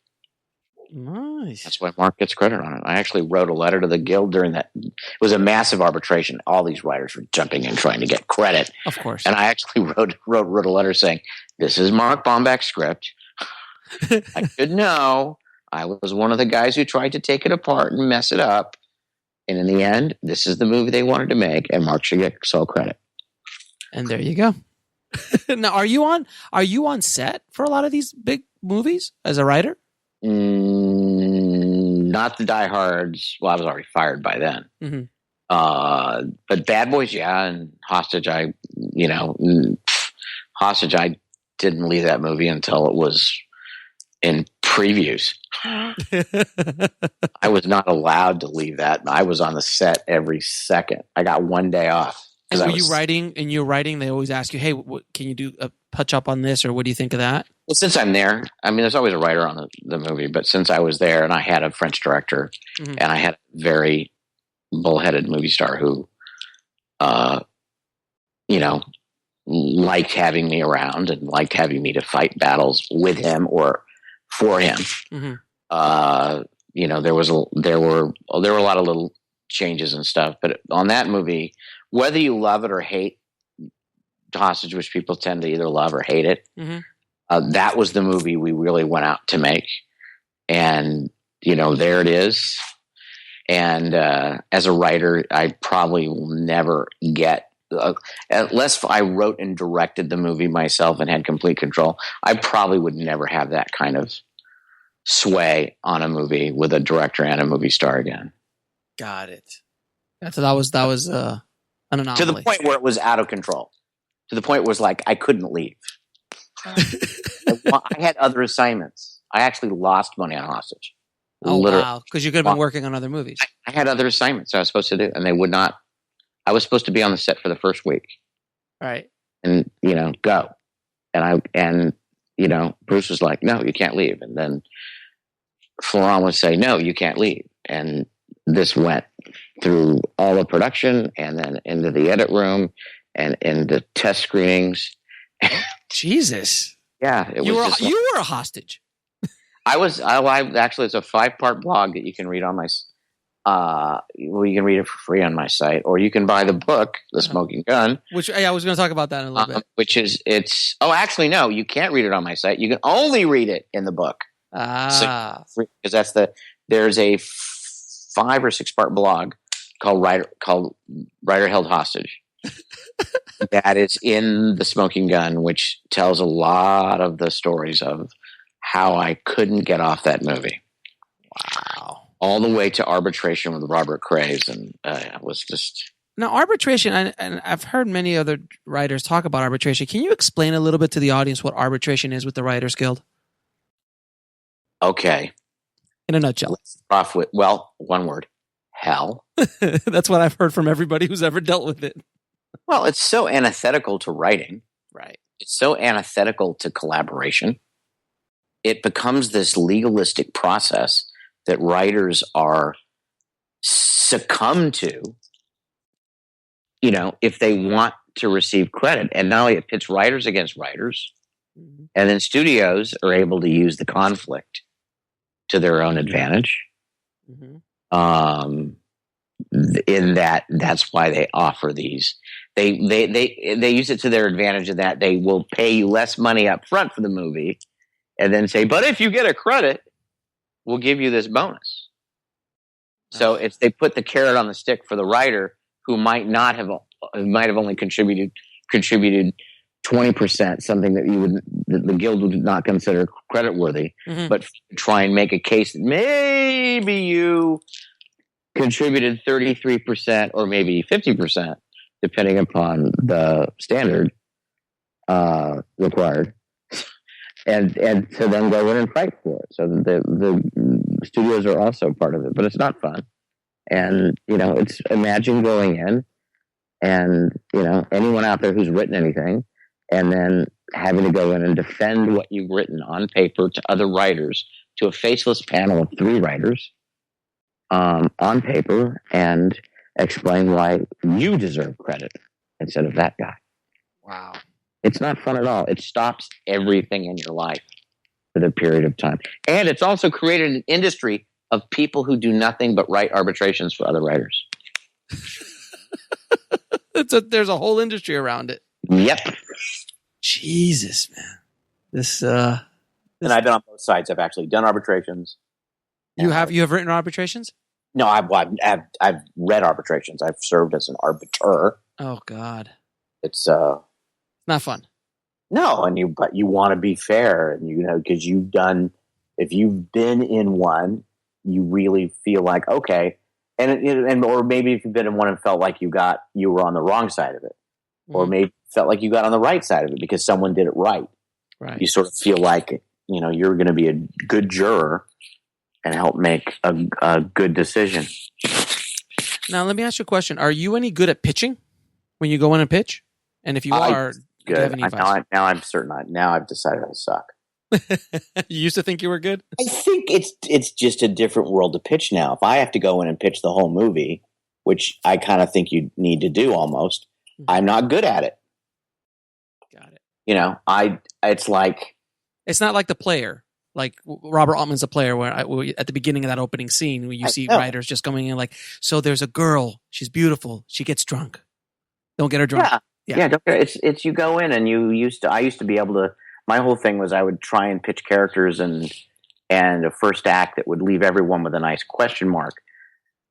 Nice. That's why Mark gets credit on it. I actually wrote a letter to the Guild during that. It was a massive arbitration. All these writers were jumping in trying to get credit. Of course. And I actually wrote a letter saying, this is Mark Bombeck's script. I should know. I was one of the guys who tried to take it apart and mess it up. And in the end, this is the movie they wanted to make, and Mark should get sole credit. And there you go. Now, are you on set for a lot of these big movies as a writer? Not the Die Hards. Well, I was already fired by then. Mm-hmm. But Bad Boys, yeah, and Hostage. Hostage. I didn't leave that movie until it was in previews. I was not allowed to leave that. I was on the set every second. I got one day off. And were you writing? And you're writing. They always ask you, "Hey, can you do a touch up on this, or what do you think of that?" Well, since I'm there, I mean, there's always a writer on the movie, but since I was there and I had a French director and I had a very bullheaded movie star who, liked having me around and liked having me to fight battles with him or for him. Mm-hmm. There were a lot of little changes and stuff, but on that movie, whether you love it or hate Hostage, which people tend to either love or hate it, that was the movie we really went out to make. And, there it is. And as a writer, I probably will never get, unless I wrote and directed the movie myself and had complete control, I probably would never have that kind of sway on a movie with a director and a movie star again. Got it. So that was an anomaly. To the point where it was out of control. To the point where it was like I couldn't leave. I had other assignments. I actually lost money on Hostage. Oh, wow. Because you could have been working on other movies. I had other assignments I was supposed to do, and they would not. I was supposed to be on the set for the first week. Right. And, go. And Bruce was like, no, you can't leave. And then Florent would say, no, you can't leave. And this went through all the production and then into the edit room and into test screenings. Jesus. Yeah. You were a hostage. Actually, it's a 5-part blog that you can read on my, you can read it for free on my site, or you can buy the book, The Smoking Gun. Which I was going to talk about that in a little bit. No, you can't read it on my site. You can only read it in the book. Because there's a 5 or 6-part blog called Writer Held Hostage. That is in The Smoking Gun, which tells a lot of the stories of how I couldn't get off that movie. Wow. All the way to arbitration with Robert Craze. And it was just... Now, arbitration, and I've heard many other writers talk about arbitration. Can you explain a little bit to the audience what arbitration is with the Writers Guild? Okay. In a nutshell. Let's off with, one word. Hell. That's what I've heard from everybody who's ever dealt with it. Well, it's so antithetical to writing. Right. It's so antithetical to collaboration. It becomes this legalistic process that writers are succumb to, if they want to receive credit. And not only it pits writers against writers, and then studios are able to use the conflict to their own advantage. in that's why they offer these. They use it to their advantage in that they will pay you less money up front for the movie and then say, but if you get a credit, we'll give you this bonus. So they put the carrot on the stick for the writer who might have only contributed 20%, something that the guild would not consider credit worthy, but try and make a case that maybe you contributed 33% or maybe 50%, depending upon the standard required, and to then go in and fight for it. So the studios are also part of it, but it's not fun. And it's imagine going in, and anyone out there who's written anything, and then having to go in and defend what you've written on paper to other writers, to a faceless panel of 3 writers on paper, and explain why you deserve credit instead of that guy. Wow. It's not fun at all. It stops everything in your life for the period of time. And it's also created an industry of people who do nothing but write arbitrations for other writers. There's a whole industry around it. Yep. Jesus, man. And I've been on both sides. I've actually done arbitrations. You have written arbitrations? No, I've read arbitrations. I've served as an arbiter. Oh God, it's not fun. No, but you want to be fair, and because if you've been in one, you really feel like okay, and or maybe if you've been in one and felt like you were on the wrong side of it, or maybe felt like you got on the right side of it because someone did it right. Right. You sort of feel like you're going to be a good juror and help make a good decision. Now, let me ask you a question. Are you any good at pitching when you go in and pitch? And if you are, good. Do you have any advice? Now I'm certain. Now I've decided I suck. You used to think you were good? I think it's just a different world to pitch now. If I have to go in and pitch the whole movie, which I kind of think you need to do almost, I'm not good at it. Got it. It's not like The Player. Like Robert Altman's The Player, where at the beginning of that opening scene, where you see writers just coming in like, so there's a girl, she's beautiful, she gets drunk. Don't get her drunk. Yeah. Don't get it. It's you go in and I used to be able to. My whole thing was I would try and pitch characters and a first act that would leave everyone with a nice question mark.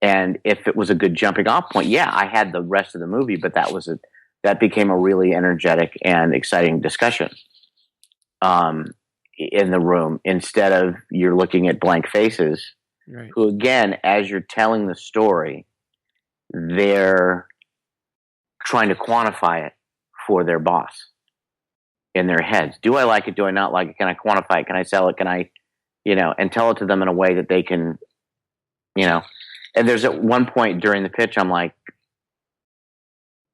And if it was a good jumping off point, I had the rest of the movie, but that became a really energetic and exciting discussion. In the room, instead of you're looking at blank faces, right, who again, as you're telling the story, they're trying to quantify it for their boss in their heads. Do I like it? Do I not like it? Can I quantify it? Can I sell it? Can I, and tell it to them in a way that they can, and there's at one point during the pitch, I'm like,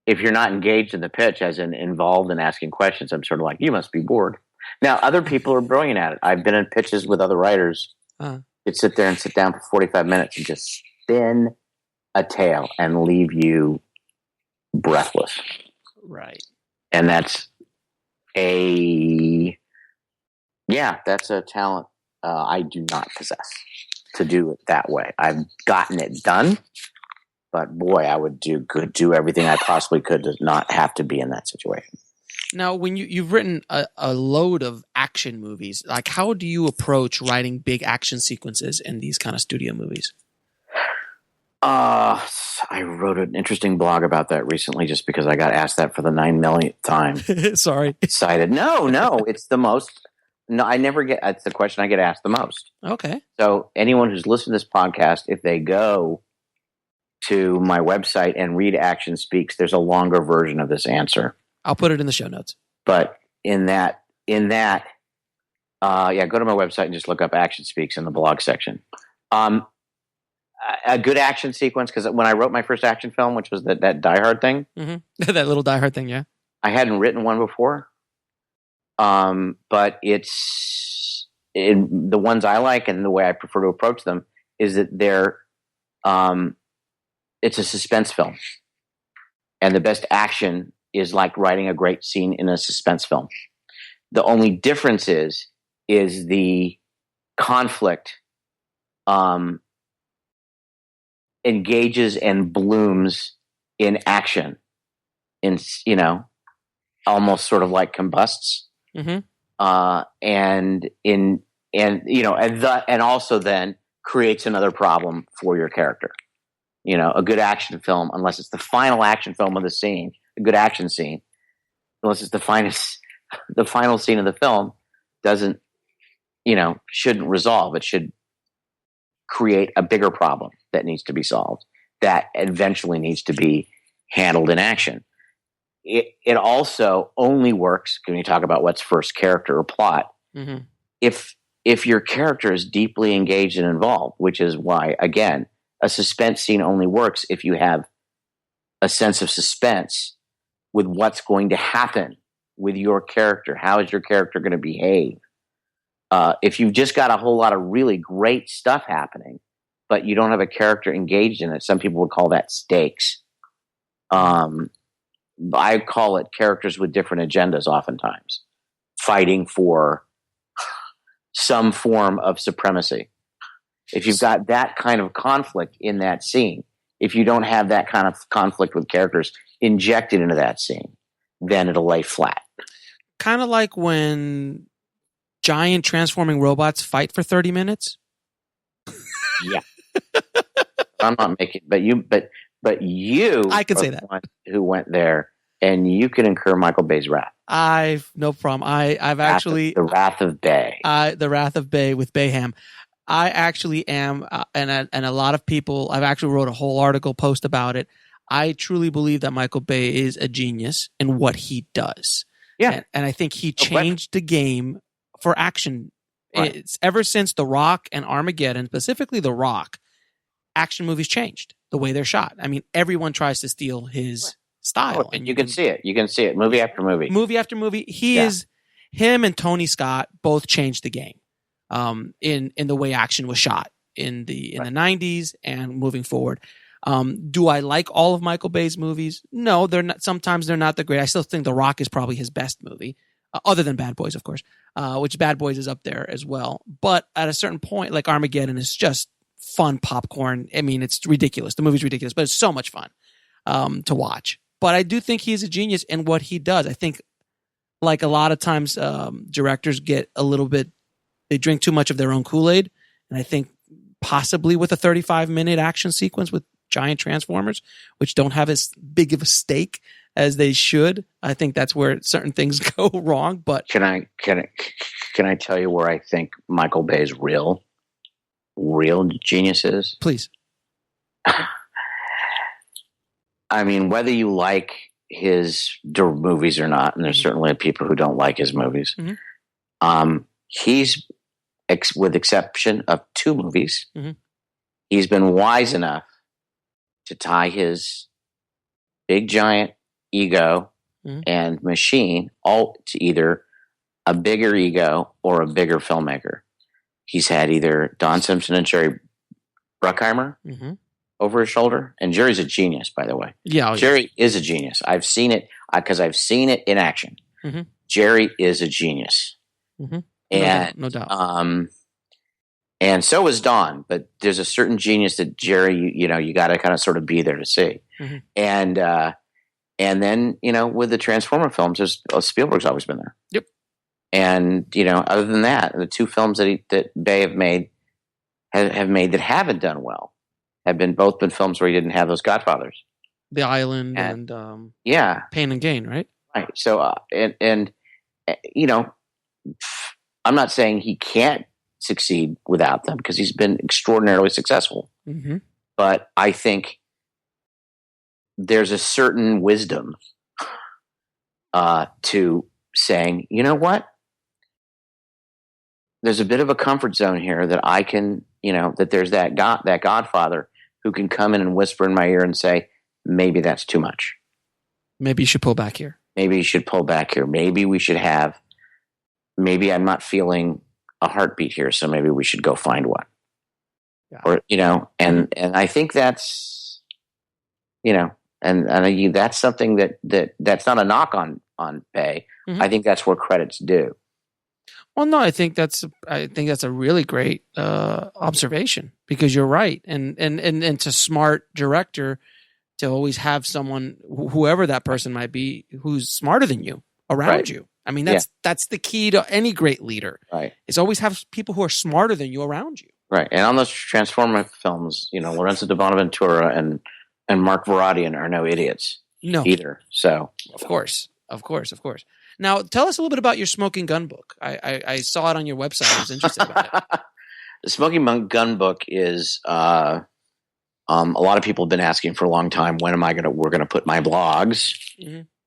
if you're not engaged in the pitch, as in involved in asking questions, I'm sort of like, you must be bored. Now, other people are brilliant at it. I've been in pitches with other writers. You'd sit there and sit down for 45 minutes and just spin a tale and leave you breathless. Right. And that's a talent I do not possess to do it that way. I've gotten it done, but boy, I would do everything I possibly could to not have to be in that situation. Now, when you've written a load of action movies, like how do you approach writing big action sequences in these kind of studio movies? I wrote an interesting blog about that recently just because I got asked that for the 9 millionth time. Sorry. Excited. No, it's the most. No, it's the question I get asked the most. Okay. So anyone who's listened to this podcast, if they go to my website and read Action Speaks, there's a longer version of this answer. I'll put it in the show notes. But in that, go to my website and just look up Action Speaks in the blog section. A good action sequence, because when I wrote my first action film, which was that Die Hard thing, that little Die Hard thing, yeah, I hadn't written one before. But the ones I like and the way I prefer to approach them is that it's a suspense film, and the best action is like writing a great scene in a suspense film. The only difference is the conflict engages and blooms in action, in almost sort of like combusts, and also then creates another problem for your character. A good action film, unless it's the final action film of the scene, a good action scene, unless it's the final scene of the film, shouldn't resolve. It should create a bigger problem that needs to be solved, that eventually needs to be handled in action. It also only works when you talk about what's first, character or plot, if your character is deeply engaged and involved, which is why, again, a suspense scene only works if you have a sense of suspense with what's going to happen with your character. How is your character going to behave? If you've just got a whole lot of really great stuff happening, but you don't have a character engaged in it, some people would call that stakes. I call it characters with different agendas oftentimes, fighting for some form of supremacy. If you've got that kind of conflict in that scene, if you don't have that kind of conflict with characters injected into that scene, then it'll lay flat. Kind of like when giant transforming robots fight for 30 minutes. Yeah. I'm not making, but you, I could say that. Who went there, and you can incur Michael Bay's wrath. I've no problem. I've actually the Wrath of Bay. The Wrath of Bay with Bayham. I actually am, and a lot of people. I've actually wrote a whole article post about it. I truly believe that Michael Bay is a genius in what he does. Yeah, and I think he changed the game for action. Right. It's ever since The Rock and Armageddon, specifically The Rock, action movies changed the way they're shot. I mean, everyone tries to steal his style, and you can see it. You can see it movie after movie. Movie after movie. Him and Tony Scott both changed the game in the way action was shot in the 90s and moving forward. Do I like all of Michael Bay's movies? No, they're not. Sometimes they're not that great. I still think The Rock is probably his best movie, other than Bad Boys, of course, which Bad Boys is up there as well. But at a certain point, like Armageddon is just fun popcorn. I mean, it's ridiculous. The movie's ridiculous, but it's so much fun to watch. But I do think he's a genius in what he does. I think, like a lot of times, directors get a little bit, they drink too much of their own Kool-Aid. And I think possibly with a 35-minute action sequence with giant transformers, which don't have as big of a stake as they should, I think that's where certain things go wrong. But can I tell you where I think Michael Bay's real genius is? Please. I mean, whether you like his movies or not, and there's certainly people who don't like his movies, he's, with exception of 2 movies, he's been wise enough to tie his big giant ego and machine all to either a bigger ego or a bigger filmmaker. He's had either Don Simpson and Jerry Bruckheimer over his shoulder, and Jerry's a genius, by the way. Yeah, Jerry is a genius. I've seen it because I've seen it in action. Jerry is a genius, and no doubt. And so is Don, but there's a certain genius that Jerry, you got to kind of sort of be there to see. And then, with the Transformer films, Spielberg's always been there. Yep. And, other than that, the 2 films that Bay have made that haven't done well have both been films where he didn't have those godfathers. The Island and Pain and Gain, right? Right. So, I'm not saying he can't succeed without them, because he's been extraordinarily successful. But I think there's a certain wisdom to saying, you know what? There's a bit of a comfort zone here that I can, that there's that godfather who can come in and whisper in my ear and say, maybe that's too much. Maybe you should pull back here. Maybe we should have, maybe I'm not feeling a heartbeat here, so maybe we should go find one. Or and I think that's and that's something that's not a knock on Bay. I think that's where credit's due. Well, no, I think that's a really great observation, because you're right, and it's a smart director to always have someone, whoever that person might be, who's smarter than you around Right. you. I mean, that's the key to any great leader. Right. Is always have people who are smarter than you around you. Right. And on those Transformer films, Lorenzo de Bonaventura and Mark Varadian are no idiots either. So Of course. Now, tell us a little bit about your Smoking Gun book. I saw it on your website. I was interested about it. The Smoking Gun book is a lot of people have been asking for a long time, when we're going to put my blogs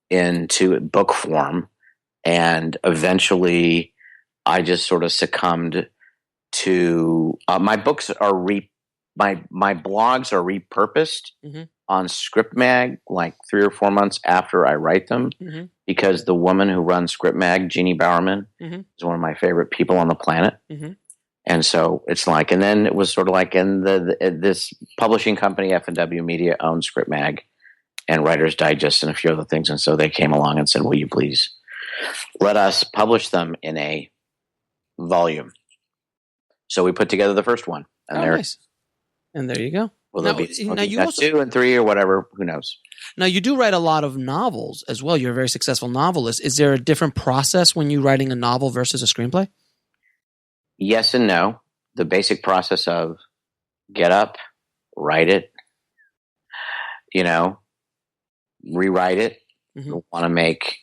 into book form. And eventually I just sort of succumbed to my books are my blogs are repurposed on Script Mag like 3 or 4 months after I write them, because the woman who runs Script Mag, Jeannie Bowerman, is one of my favorite people on the planet. And so it's like, and then it was sort of like, and this publishing company, F&W Media, owns Script Mag and Writer's Digest and a few other things. And so they came along and said, will you please let us publish them in a volume? So we put together the first one. And nice. And there you go. Will there be you also 2 and 3 or whatever? Who knows? Now, you do write a lot of novels as well. You're a very successful novelist. Is there a different process when you're writing a novel versus a screenplay? Yes and no. The basic process of get up, write it, rewrite it. You want to make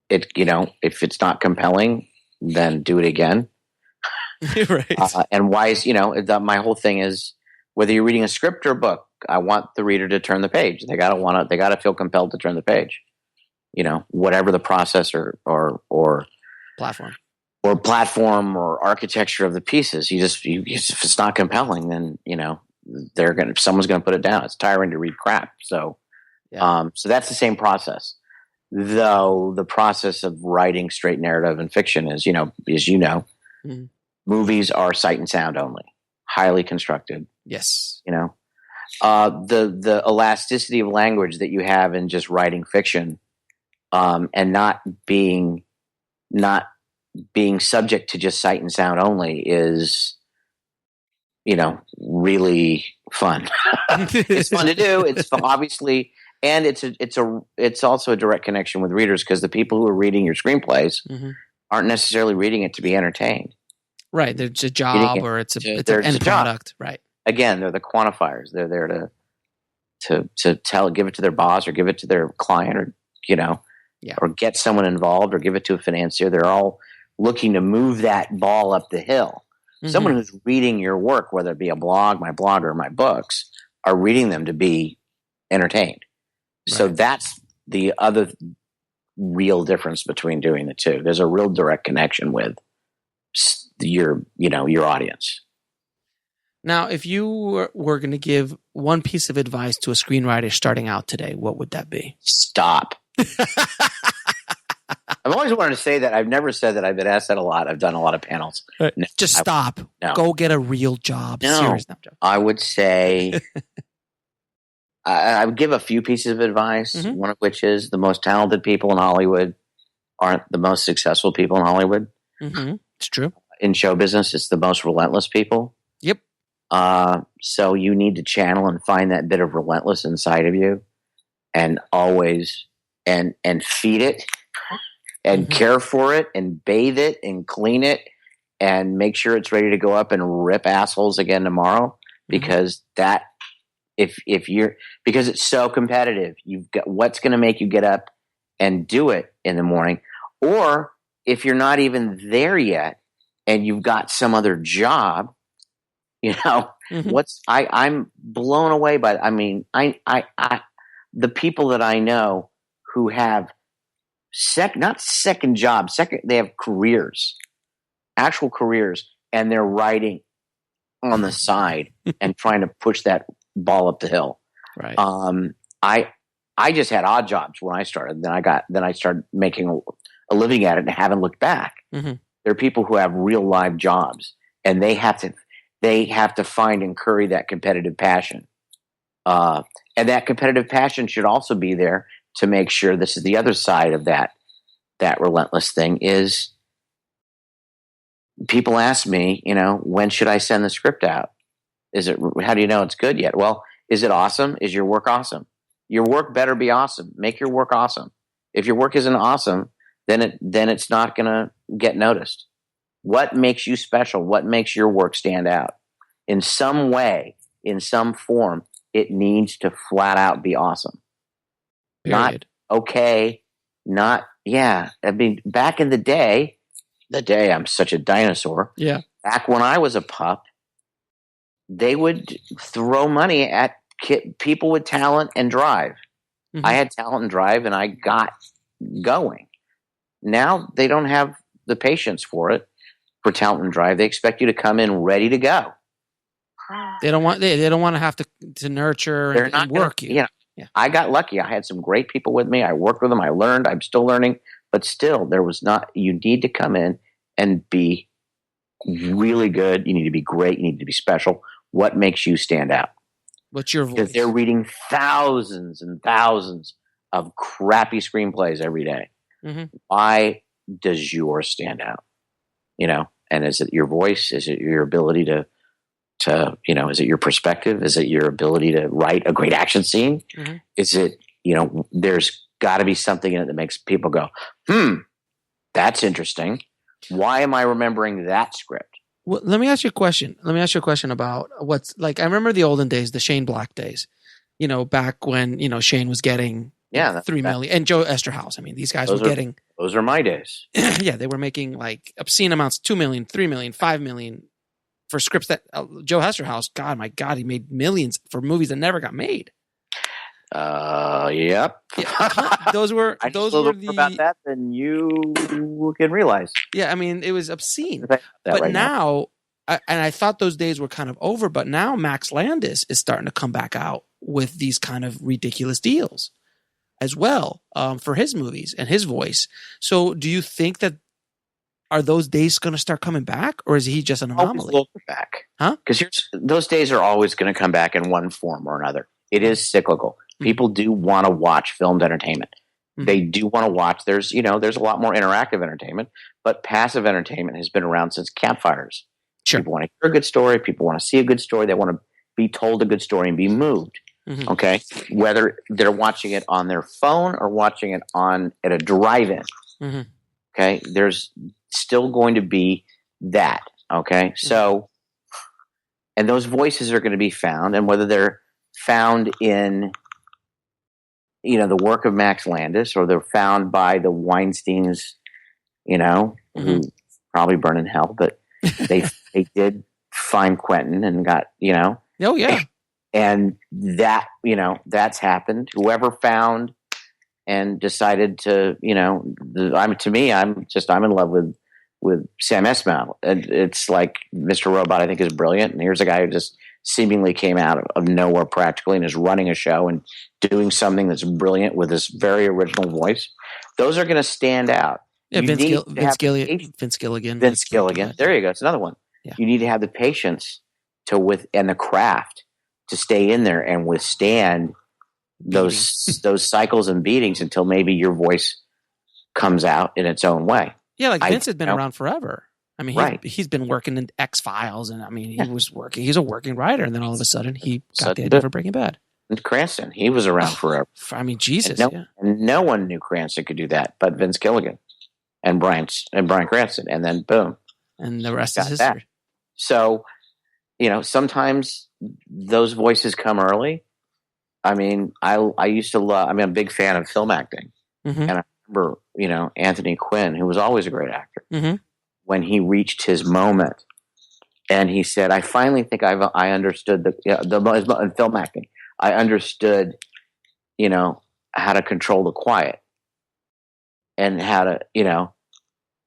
it, if it's not compelling, then do it again. Right. And why is, my whole thing is, whether you're reading a script or a book, I want the reader to turn the page. They gotta feel compelled to turn the page. Whatever the process or platform or architecture of the pieces, if it's not compelling, then someone's gonna put it down. It's tiring to read crap. So, so that's the same process. Though the process of writing straight narrative and fiction is, movies are sight and sound only, highly constructed. Yes. The elasticity of language that you have in just writing fiction, and not being subject to just sight and sound only is, really fun. It's fun to do. It's fun, obviously. And it's also a direct connection with readers, because the people who are reading your screenplays aren't necessarily reading it to be entertained. Right. It's a job, or it's an end product. Right. Again, they're the quantifiers. They're there to give it to their boss, or give it to their client, or or get someone involved, or give it to a financier. They're all looking to move that ball up the hill. Someone who's reading your work, whether it be a blog, my blog, or my books, are reading them to be entertained. Right. So that's the other real difference between doing the two. There's a real direct connection with your audience. Now, if you were going to give one piece of advice to a screenwriter starting out today, what would that be? Stop. I've always wanted to say that. I've never said that. I've been asked that a lot. I've done a lot of panels. No, just stop. No. Go get a real job. No, serious. I would say I would give a few pieces of advice, one of which is the most talented people in Hollywood aren't the most successful people in Hollywood. It's true. In show business, it's the most relentless people. Yep. So you need to channel and find that bit of relentless inside of you, and always and feed it and care for it and bathe it and clean it and make sure it's ready to go up and rip assholes again tomorrow, because because it's so competitive. You've got what's going to make you get up and do it in the morning. Or if you're not even there yet and you've got some other job, I'm blown away by, the people that I know who have not second jobs, they have careers, actual careers, and they're writing on the side and trying to push that ball up the hill. Right. I just had odd jobs when I started. Then I started making a living at it and haven't looked back. There are people who have real live jobs, and they have to find and curry that competitive passion. And that competitive passion should also be there to make sure, this is the other side of that relentless thing, is people ask me, when should I send the script out? How do you know it's good yet? Well, is it awesome? Is your work awesome? Your work better be awesome. Make your work awesome. If your work isn't awesome, then it's not going to get noticed. What makes you special? What makes your work stand out? In some way, in some form, it needs to flat out be awesome. Period. Not okay, not, yeah. I mean, back in the day I'm such a dinosaur. Yeah. Back when I was a pup, they would throw money at people with talent and drive. Mm-hmm. I had talent and drive, and I got going. Now they don't have the patience for talent and drive. They expect you to come in ready to go. They don't want to have to nurture and work you. Yeah. I got lucky. I had some great people with me. I worked with them. I learned. I'm still learning. But still, you need to come in and be really good. You need to be great. You need to be special. What makes you stand out? What's your voice? Because they're reading thousands and thousands of crappy screenplays every day. Mm-hmm. Why does yours stand out? And is it your voice? Is it your ability to is it your perspective? Is it your ability to write a great action scene? Mm-hmm. Is it, there's got to be something in it that makes people go, that's interesting. Why am I remembering that script? Well, let me ask you a question. About what's like. I remember the olden days, the Shane Black days. Back when Shane was getting 3 million, and Joe Esterhaus. I mean, these guys were getting. Those are my days. Yeah, they were making like obscene amounts, 2 million, 3 million, 5 million for scripts that Joe Esterhaus. God, my God, he made millions for movies that never got made. Yep. Yeah, those were the about that than you can realize. Yeah, I mean, it was obscene. But right now, I thought those days were kind of over. But now Max Landis is starting to come back out with these kind of ridiculous deals as well for his movies and his voice. So, do you think that are those days going to start coming back, or is he just an anomaly? Always back, huh? Because those days are always going to come back in one form or another. It is cyclical. People do want to watch filmed entertainment. Mm-hmm. They do want to watch. There's a lot more interactive entertainment, but passive entertainment has been around since campfires. Sure. People want to hear a good story. People want to see a good story. They want to be told a good story and be moved. Mm-hmm. Okay. Whether they're watching it on their phone or watching it at a drive-in. Mm-hmm. Okay. There's still going to be that. Okay. Mm-hmm. So, and those voices are going to be found, and whether they're found in the work of Max Landis, or they're found by the Weinsteins, mm-hmm. who probably burn in hell, but they did find Quentin and got, Oh yeah. And that, that's happened. Whoever found and decided to, I'm in love with Sam Esmail. It's like Mr. Robot, I think, is brilliant. And here's a guy who just seemingly came out of nowhere practically and is running a show and doing something that's brilliant with this very original voice. Those are going to stand out. Yeah, Vince Gilligan. There you go. It's another one. Yeah. You need to have the patience and the craft to stay in there and withstand those cycles and beatings until maybe your voice comes out in its own way. Yeah, like Vince has been around forever. I mean, he's been working in X-Files, and I mean, he's a working writer, and then all of a sudden he got the idea for Breaking Bad. And Cranston, he was around forever. I mean, Jesus. And no one knew Cranston could do that but Vince Gilligan and Bryan Cranston, and then boom. And the rest is history. That. So, sometimes those voices come early. I mean, I used to love, I'm a big fan of film acting. Mm-hmm. And I remember, Anthony Quinn, who was always a great actor, mm-hmm. when he reached his moment and he said, I finally think I understood the film acting. I understood, how to control the quiet and how to,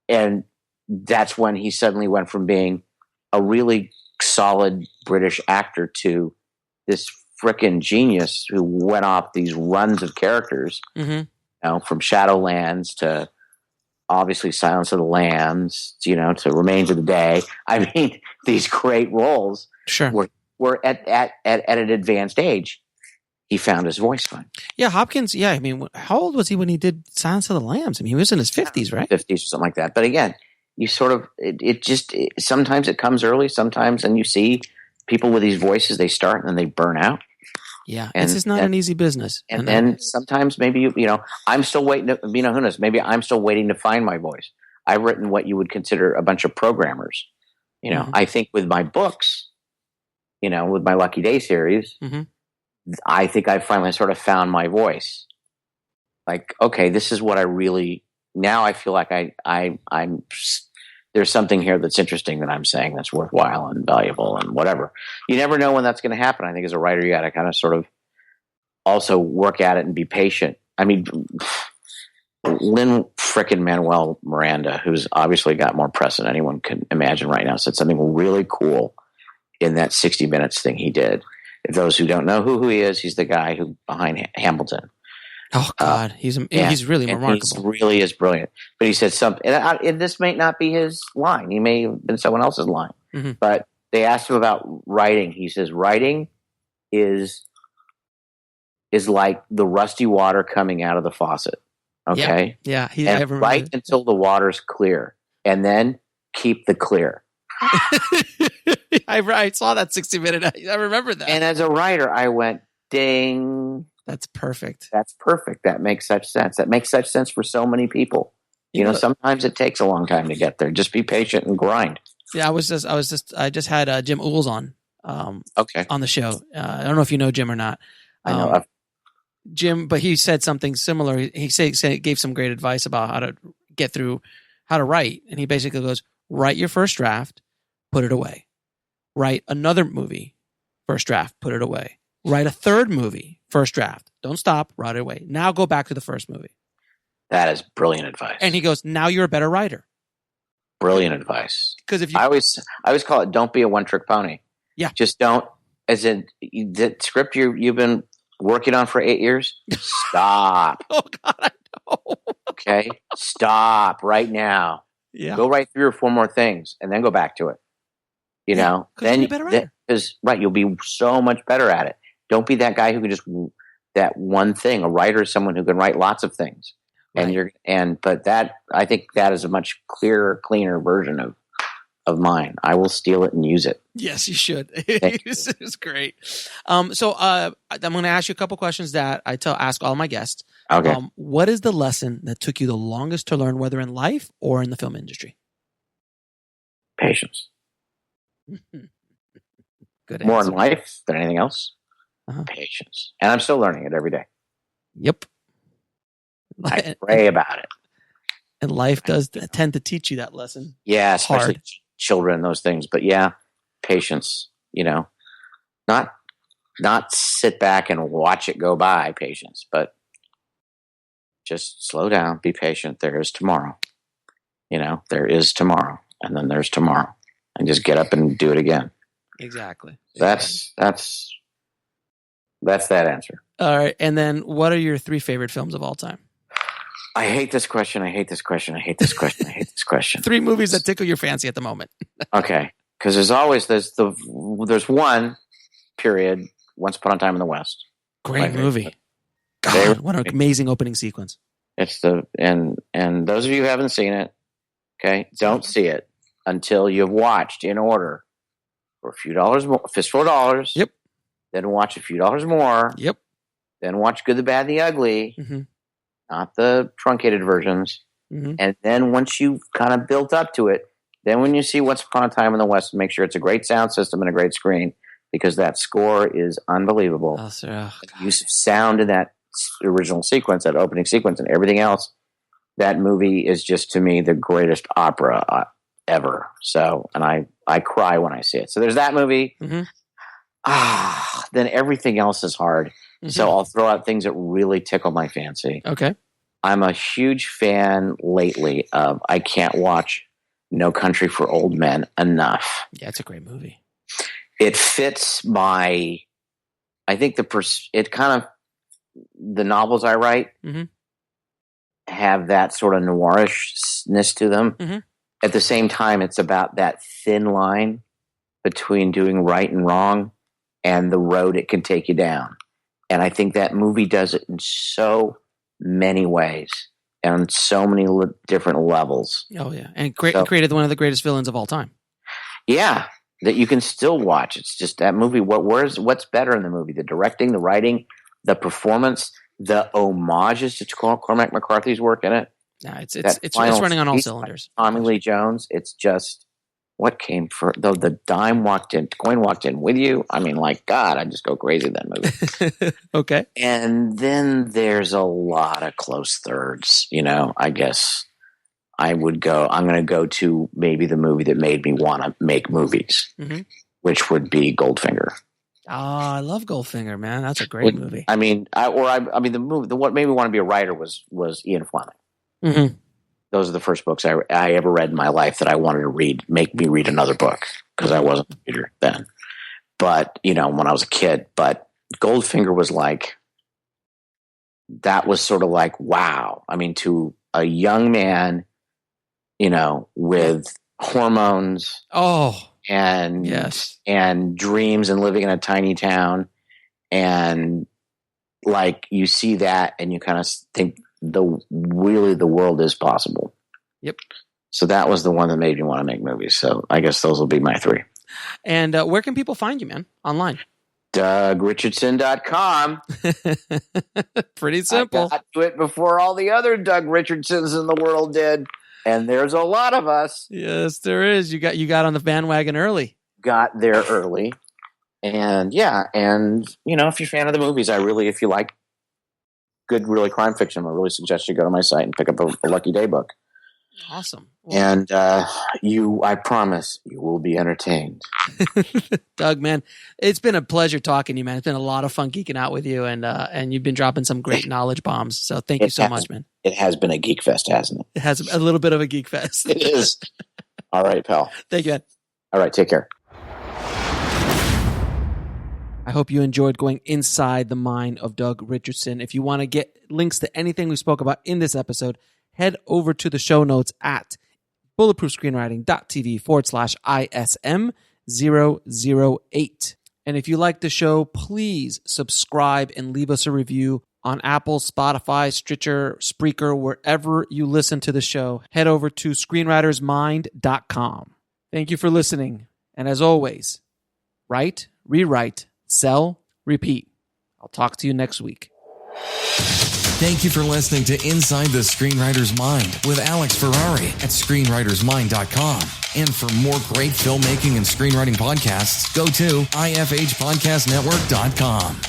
and that's when he suddenly went from being a really solid British actor to this frickin' genius who went off these runs of characters, mm-hmm. From Shadowlands to obviously Silence of the Lambs, to Remains of the Day. I mean, these great roles were at an advanced age. He found his voice fine. Yeah, Hopkins. Yeah, I mean, how old was he when he did Silence of the Lambs? I mean, he was in his 50s, right? 50s or something like that. But again, you sort of sometimes it comes early, sometimes, and you see people with these voices, they start and then they burn out. Yeah, this is not an easy business. And then sometimes maybe I'm still waiting to, who knows? Maybe I'm still waiting to find my voice. I've written what you would consider a bunch of programmers. I think with my books, with my Lucky Day series, I think I finally sort of found my voice. Like, okay, this is what I really. Now I feel like I'm. There's something here that's interesting that I'm saying that's worthwhile and valuable and whatever. You never know when that's going to happen. I think as a writer, you got to kind of sort of also work at it and be patient. I mean, Lin frickin' Manuel Miranda, who's obviously got more press than anyone can imagine right now, said something really cool in that 60 Minutes thing he did. If those who don't know who he is, he's the guy who behind Hamilton. Oh God, he's really remarkable. He really is brilliant. But he said something, and this may not be his line. He may have been someone else's line. But they asked him about writing. He says writing is like the rusty water coming out of the faucet. Okay, yeah. Write until the water's clear, and then keep the clear. I saw that 60 Minute. I remember that. And as a writer, I went, ding. That's perfect. That's perfect. That makes such sense. That makes such sense for so many people. Sometimes it takes a long time to get there. Just be patient and grind. Yeah, I just had Jim Ools on. On the show. I don't know if you know Jim or not. I know Jim, but he said something similar. He gave some great advice about how to get through, how to write, and he basically goes, write your first draft, put it away. Write another movie, first draft, put it away. Write a third movie, first draft. Don't stop, write it away. Now go back to the first movie. That is brilliant advice. And he goes, now you're a better writer. Brilliant advice. Because if you, I always call it, don't be a one-trick pony. Yeah. Just don't, as in the script you've been working on for 8 years, stop. Oh God, I know. Okay? Stop right now. Yeah. Go write 3 or 4 more things and then go back to it. Then you'll be a better writer. You'll be so much better at it. Don't be that guy who can just that one thing. A writer is someone who can write lots of things. Right. But that, I think that is a much clearer, cleaner version of mine. I will steal it and use it. Yes, you should. It's great. So I'm going to ask you a couple questions that I ask all my guests. Okay. What is the lesson that took you the longest to learn, whether in life or in the film industry? Patience. Good More answer. in life than anything else. Patience. And I'm still learning it every day. Yep. I pray about it. And life does tend to teach you that lesson. Yeah, especially children, those things. But yeah, patience, not sit back and watch it go by, patience, but just slow down, be patient. There is tomorrow. There is tomorrow. And then there's tomorrow. And just get up and do it again. Exactly. That's that answer. All right. And then what are your 3 favorite films of all time? I hate this question. I hate this question. I hate this question. I hate this question. 3 movies that tickle your fancy at the moment. Okay. Because there's one period, Once Upon a Time in the West. Great movie. God, what an amazing opening sequence. It's and those of you who haven't seen it, okay, don't see it until you've watched in order for a few dollars more, fistful of dollars. Yep. Then watch a few dollars more. Yep. Then watch Good, the Bad, and the Ugly. Mm-hmm. Not the truncated versions. Mm-hmm. And then once you've kind of built up to it, then when you see Once Upon a Time in the West, make sure it's a great sound system and a great screen, because that score is unbelievable. Oh, sir. The use of sound in that original sequence, that opening sequence, and everything else, that movie is just, to me, the greatest opera ever. So, and I cry when I see it. So there's that movie. Mm-hmm. Then everything else is hard. Mm-hmm. So I'll throw out things that really tickle my fancy. Okay. I'm a huge fan lately of, I can't watch No Country for Old Men enough. Yeah, it's a great movie. It fits my, I think it kind of, the novels I write have that sort of noirishness to them. Mm-hmm. At the same time, it's about that thin line between doing right and wrong and the road it can take you down. And I think that movie does it in so many ways. on so many different levels. Oh yeah, and created one of the greatest villains of all time. Yeah, that you can still watch. It's just that movie. What's better in the movie? The directing, the writing, the performance, the homages to Cormac McCarthy's work in it. Yeah, it's running on all cylinders. Tommy Lee Jones. It's just what came first. Though the coin walked in with you. I mean, like God, I just go crazy in that movie. Okay. And then there's a lot of close thirds. I guess I'm going to go to maybe the movie that made me want to make movies, which would be Goldfinger. Oh, I love Goldfinger, man. That's a great movie. I mean, the movie, what made me want to be a writer was Ian Fleming. Mm-hmm. Those are the first books I ever read in my life that I wanted to read, make me read another book because I wasn't a reader then. But, when I was a kid, but Goldfinger was like, that was sort of like, wow. I mean, to a young man, with hormones. Oh, and yes. And dreams and living in a tiny town. And like, you see that and you kind of think, the world is possible. Yep. So that was the one that made me want to make movies. So I guess those will be my three. And where can people find you, man? Online. DougRichardson.com. Pretty simple. I got to it before all the other Doug Richardsons in the world did. And there's a lot of us. Yes, there is. You got on the bandwagon early. Got there early. And yeah, and if you're a fan of the movies, if you like good, really crime fiction, I really suggest you go to my site and pick up a Lucky Day book. Awesome. And I promise you will be entertained. Doug, man, it's been a pleasure talking to you, man. It's been a lot of fun geeking out with you, and you've been dropping some great knowledge bombs. So thank you so much, man. It has been a geek fest, hasn't it? It has a little bit of a geek fest. It is. All right, pal. Thank you, man. All right, take care. I hope you enjoyed going inside the mind of Doug Richardson. If you want to get links to anything we spoke about in this episode, head over to the show notes at bulletproofscreenwriting.tv/ISM008. And if you like the show, please subscribe and leave us a review on Apple, Spotify, Stitcher, Spreaker, wherever you listen to the show. Head over to screenwritersmind.com. Thank you for listening. And as always, write, rewrite, sell, repeat. I'll talk to you next week. Thank you for listening to Inside the Screenwriter's Mind with Alex Ferrari at screenwritersmind.com. And for more great filmmaking and screenwriting podcasts, go to ifhpodcastnetwork.com.